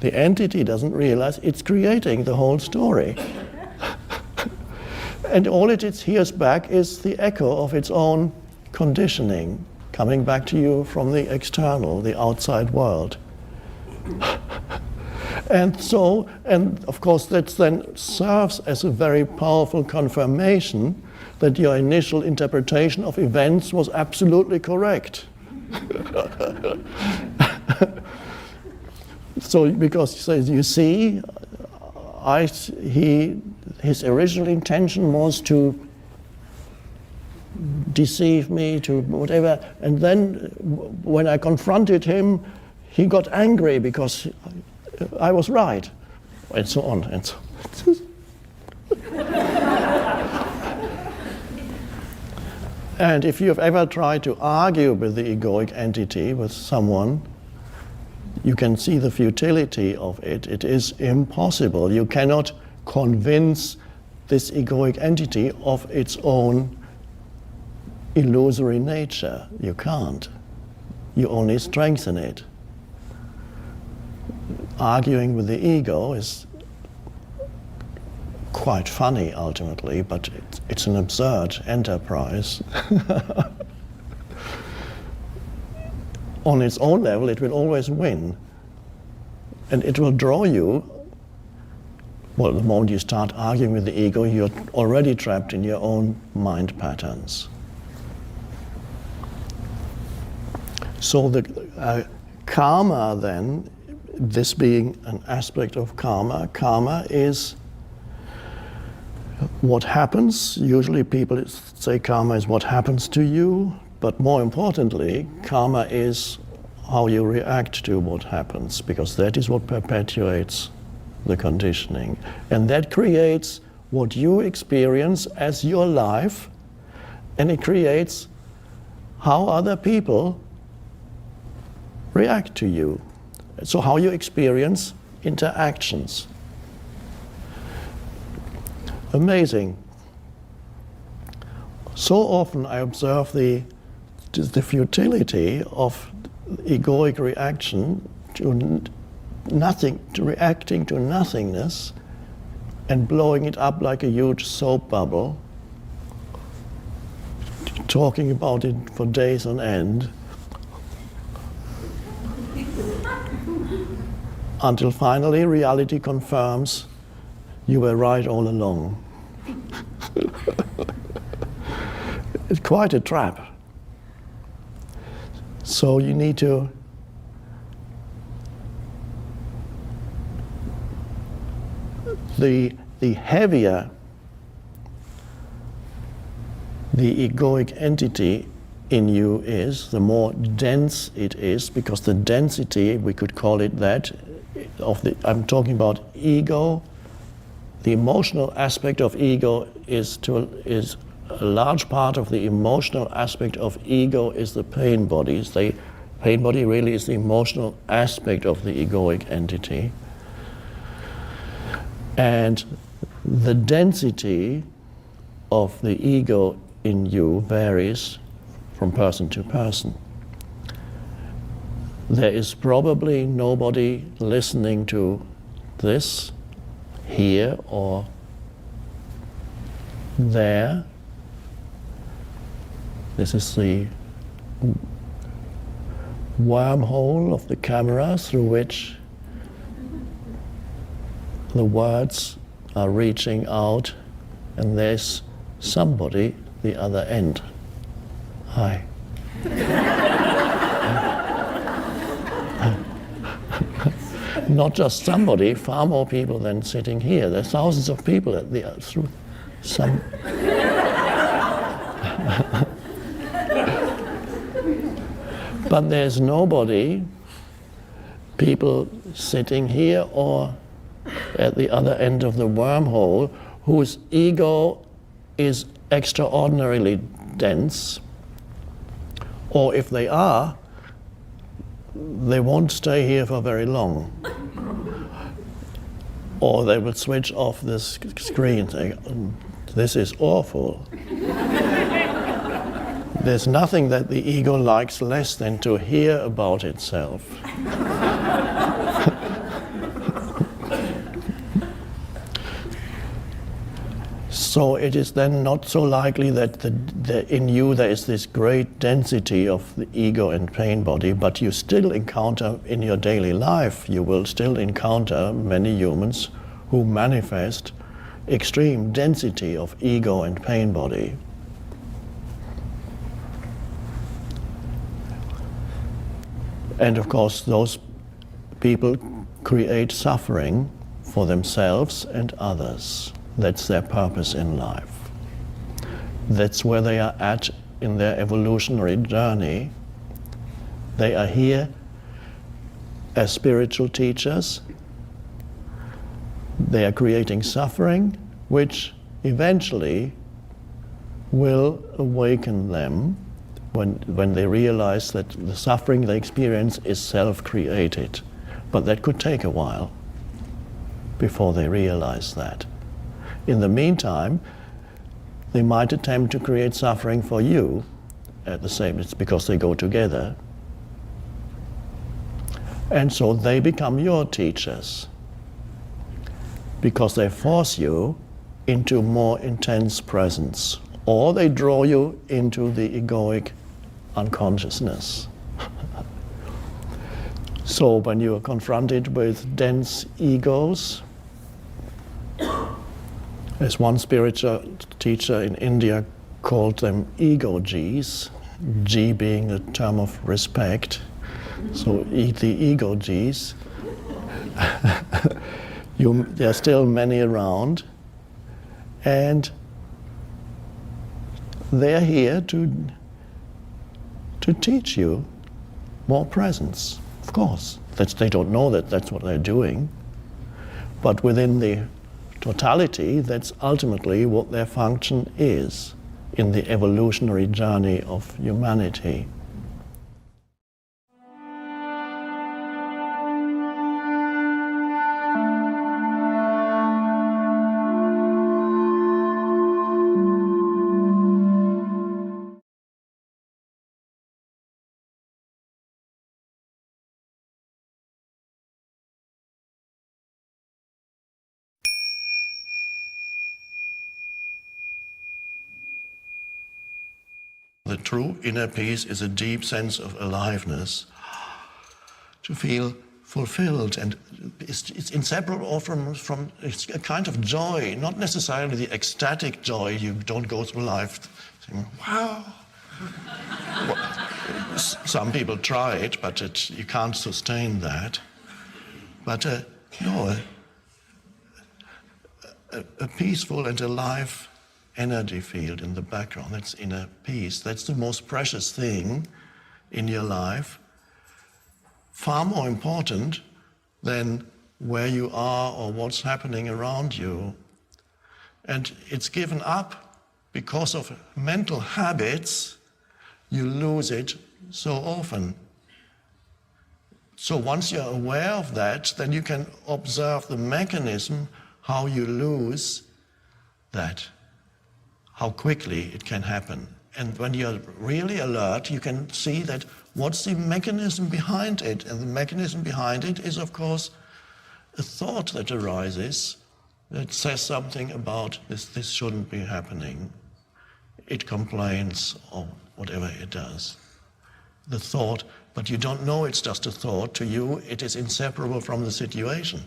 the entity doesn't realize it's creating the whole story. And all it hears back is the echo of its own conditioning coming back to you from the external, the outside world. And of course that then serves as a very powerful confirmation that your initial interpretation of events was absolutely correct. So because he says, you see, his original intention was to deceive me, to whatever, and then when I confronted him, he got angry because I was right, and so on, and so on. And if you've ever tried to argue with the egoic entity, with someone, you can see the futility of it. It is impossible. You cannot convince this egoic entity of its own illusory nature. You can't. You only strengthen it. Arguing with the ego is quite funny ultimately, but it's an absurd enterprise. On its own level, it will always win. And it will draw you. Well, the moment you start arguing with the ego, you're already trapped in your own mind patterns. So the karma then, this being an aspect of karma, karma is what happens. Usually people say karma is what happens to you, but more importantly, karma is how you react to what happens, because that is what perpetuates the conditioning. And that creates what you experience as your life, and it creates how other people react to you. So how you experience interactions. Amazing. So often I observe the futility of egoic reaction to nothing, to reacting to nothingness and blowing it up like a huge soap bubble, talking about it for days on end, until finally reality confirms you were right all along. It's quite a trap. So you need to the heavier the egoic entity in you is, the more dense it is, because the density, we could call it that, I'm talking about ego. The emotional aspect of ego is a large part of the emotional aspect of ego is the pain bodies. The pain body really is the emotional aspect of the egoic entity. And the density of the ego in you varies from person to person. There is probably nobody listening to this here or there. This is the wormhole of the camera through which the words are reaching out, and there's somebody the other end. Hi. Not just somebody, far more people than sitting here. There are thousands of people through some. But there's nobody, people sitting here or at the other end of the wormhole, whose ego is extraordinarily dense, or if they are, they won't stay here for very long. Or they will switch off this screen saying, this is awful. There's nothing that the ego likes less than to hear about itself. So it is then not so likely that in you there is this great density of the ego and pain body, but you still encounter in your daily life, you will still encounter many humans who manifest extreme density of ego and pain body. And of course, those people create suffering for themselves and others. That's their purpose in life. That's where they are at in their evolutionary journey. They are here as spiritual teachers. They are creating suffering, which eventually will awaken them when they realize that the suffering they experience is self-created. But that could take a while before they realize that. In the meantime, they might attempt to create suffering for you at the same, it's because they go together. And so they become your teachers because they force you into more intense presence, or they draw you into the egoic unconsciousness. So when you are confronted with dense egos, as one spiritual teacher in India called them ego-Gs, G being a term of respect, so the ego-Gs, there are still many around, and they're here to teach you more presence. Of course, they don't know that that's what they're doing, but within the totality, that's ultimately what their function is in the evolutionary journey of humanity. The true inner peace is a deep sense of aliveness, to feel fulfilled, and it's inseparable from it's a kind of joy, not necessarily the ecstatic joy. You don't go through life saying, wow. Well, some people try it, but you can't sustain that. But no, a peaceful and alive energy field in the background, that's inner peace. That's the most precious thing in your life. Far more important than where you are or what's happening around you. And it's given up because of mental habits. You lose it so often. So once you're aware of that, then you can observe the mechanism how you lose that, how quickly it can happen. And when you're really alert, you can see that what's the mechanism behind it? And the mechanism behind it is, of course, a thought that arises that says something about this shouldn't be happening. It complains or whatever it does. The thought, but you don't know it's just a thought. To you, it is inseparable from the situation.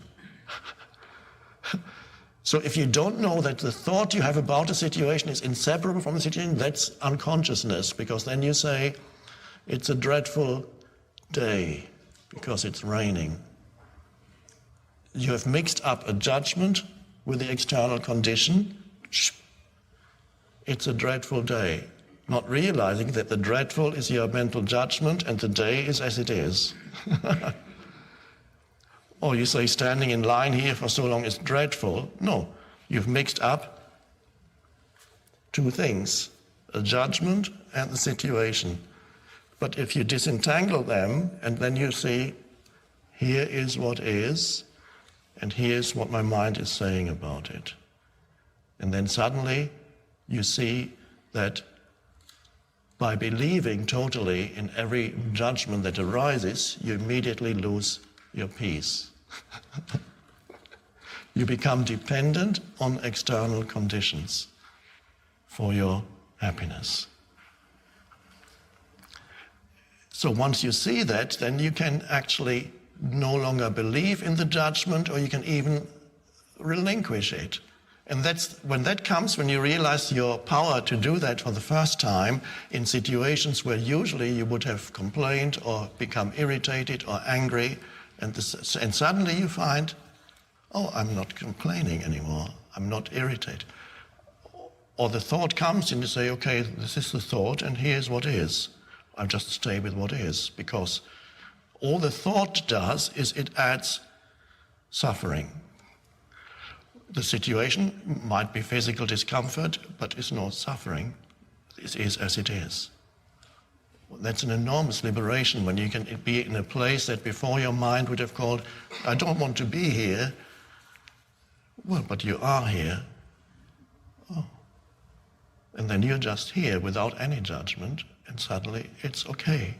So if you don't know that the thought you have about a situation is inseparable from the situation, that's unconsciousness, because then you say, it's a dreadful day because it's raining. You have mixed up a judgment with the external condition. It's a dreadful day, not realizing that the dreadful is your mental judgment and the day is as it is. Or you say standing in line here for so long is dreadful. No, you've mixed up two things, a judgment and the situation. But if you disentangle them and then you see, here is what is, and here's what my mind is saying about it. And then suddenly you see that by believing totally in every judgment that arises, you immediately lose your peace. You become dependent on external conditions. for your happiness. So once you see that, then you can actually no longer believe in the judgment, or you can even relinquish it. And that's when that comes, when you realize your power to do that for the first time in situations where usually you would have complained or become irritated or angry, and suddenly you find, oh, I'm not complaining anymore, I'm not irritated. Or the thought comes and you say, okay, this is the thought and here's what is. I'll just stay with what is, because all the thought does is it adds suffering. The situation might be physical discomfort, but it's not suffering. It is as it is. That's an enormous liberation when you can be in a place that before your mind would have called, I don't want to be here. Well, but you are here. Oh. And then you're just here without any judgment, and suddenly it's okay.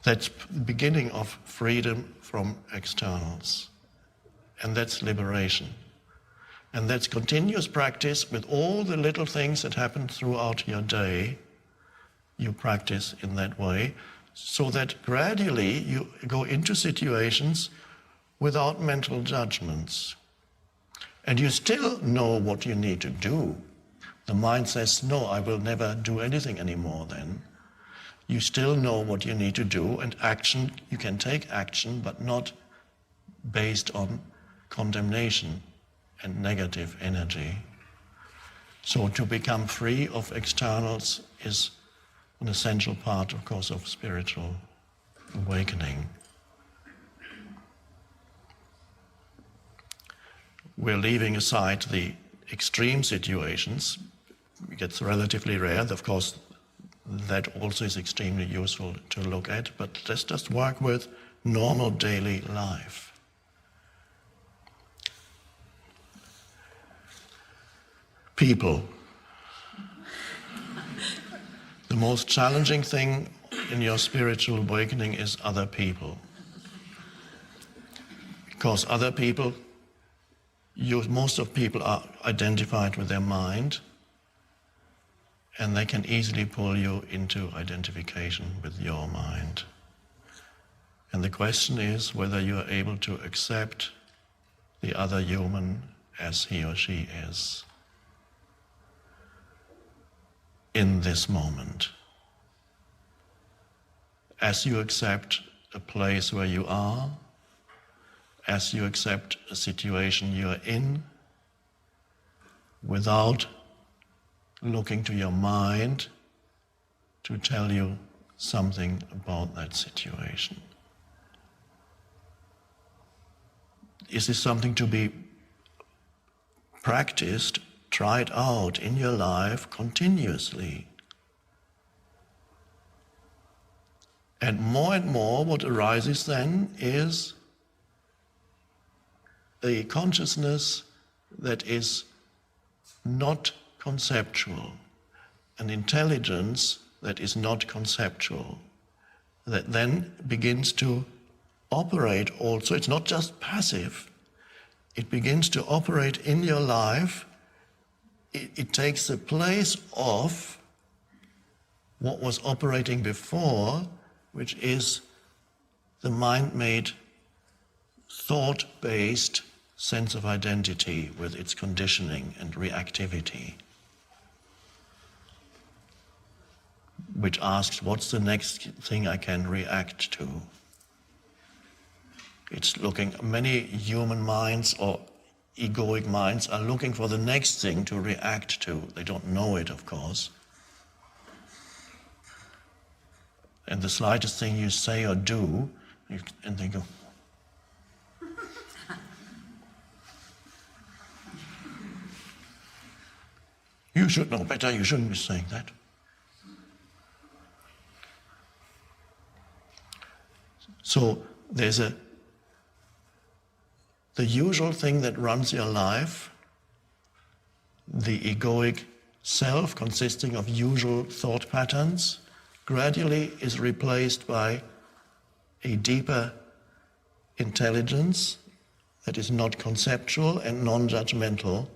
That's the beginning of freedom from externals. And that's liberation. And that's continuous practice with all the little things that happen throughout your day. You practice in that way, so that gradually you go into situations without mental judgments. And you still know what you need to do. The mind says, no, I will never do anything anymore then. You still know what you need to do, and action, you can take action, but not based on condemnation and negative energy. So to become free of externals is an essential part, of course, of spiritual awakening. We're leaving aside the extreme situations. It gets relatively rare, of course. That also is extremely useful to look at, but let's just work with normal daily life. People. The most challenging thing in your spiritual awakening is other people. Because other people, most of people are identified with their mind, and they can easily pull you into identification with your mind. And the question is whether you are able to accept the other human as he or she is in this moment. As you accept a place where you are, as you accept a situation you are in, without looking to your mind to tell you something about that situation. Is this something to be practiced, tried out in your life continuously? And more what arises then is a consciousness that is not conceptual, an intelligence that is not conceptual, that then begins to operate also. It's not just passive, it begins to operate in your life. It takes the place of what was operating before, which is the mind-made, thought-based sense of identity with its conditioning and reactivity, which asks, what's the next thing I can react to? It's looking, many human minds or egoic minds are looking for the next thing to react to. They don't know it, of course. And the slightest thing you say or do, and they go, you should know better, you shouldn't be saying that. So there's the usual thing that runs your life, the egoic self consisting of usual thought patterns, gradually is replaced by a deeper intelligence that is not conceptual and non-judgmental,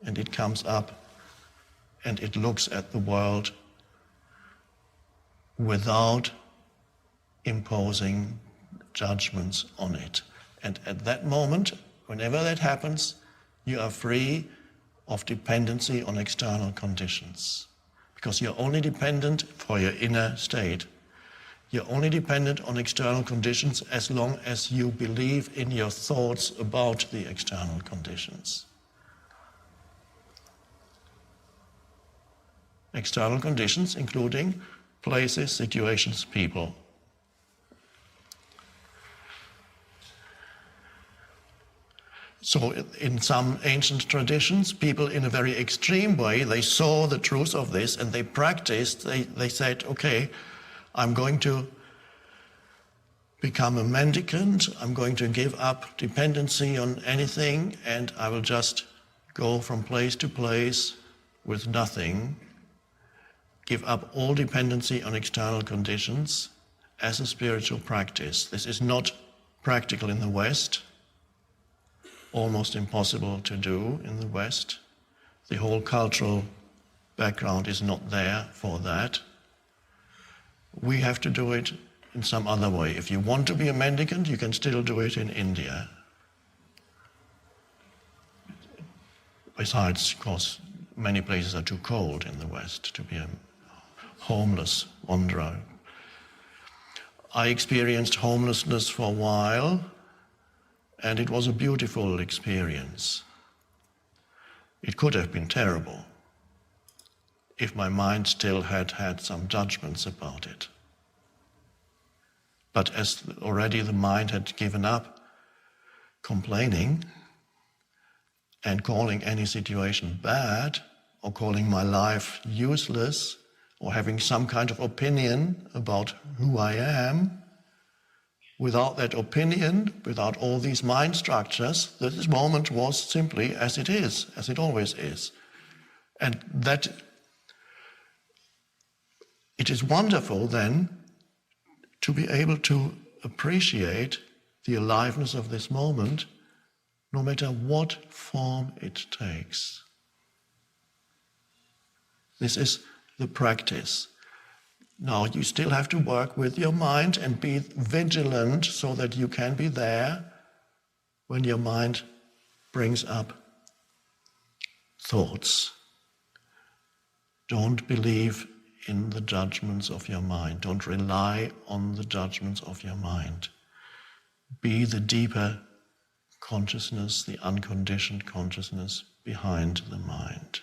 and it comes up and it looks at the world without imposing judgments on it. And at that moment, whenever that happens, you are free of dependency on external conditions. Because you're only dependent for your inner state. You're only dependent on external conditions as long as you believe in your thoughts about the external conditions. External conditions including places, situations, people. So in some ancient traditions, people in a very extreme way, they saw the truth of this and they practiced, they said, okay, I'm going to become a mendicant, I'm going to give up dependency on anything, and I will just go from place to place with nothing, give up all dependency on external conditions as a spiritual practice. This is not practical in the West, almost impossible to do in the West. The whole cultural background is not there for that. We have to do it in some other way. If you want to be a mendicant, you can still do it in India. Besides, of course, many places are too cold in the West to be a homeless wanderer. I experienced homelessness for a while, and it was a beautiful experience. It could have been terrible if my mind still had had some judgments about it. But as already the mind had given up complaining and calling any situation bad, or calling my life useless, or having some kind of opinion about who I am, without that opinion, without all these mind structures, this moment was simply as it is, as it always is. And that it is wonderful then to be able to appreciate the aliveness of this moment, no matter what form it takes. This is the practice. Now, you still have to work with your mind and be vigilant so that you can be there when your mind brings up thoughts. Don't believe in the judgments of your mind. Don't rely on the judgments of your mind. Be the deeper consciousness, the unconditioned consciousness behind the mind.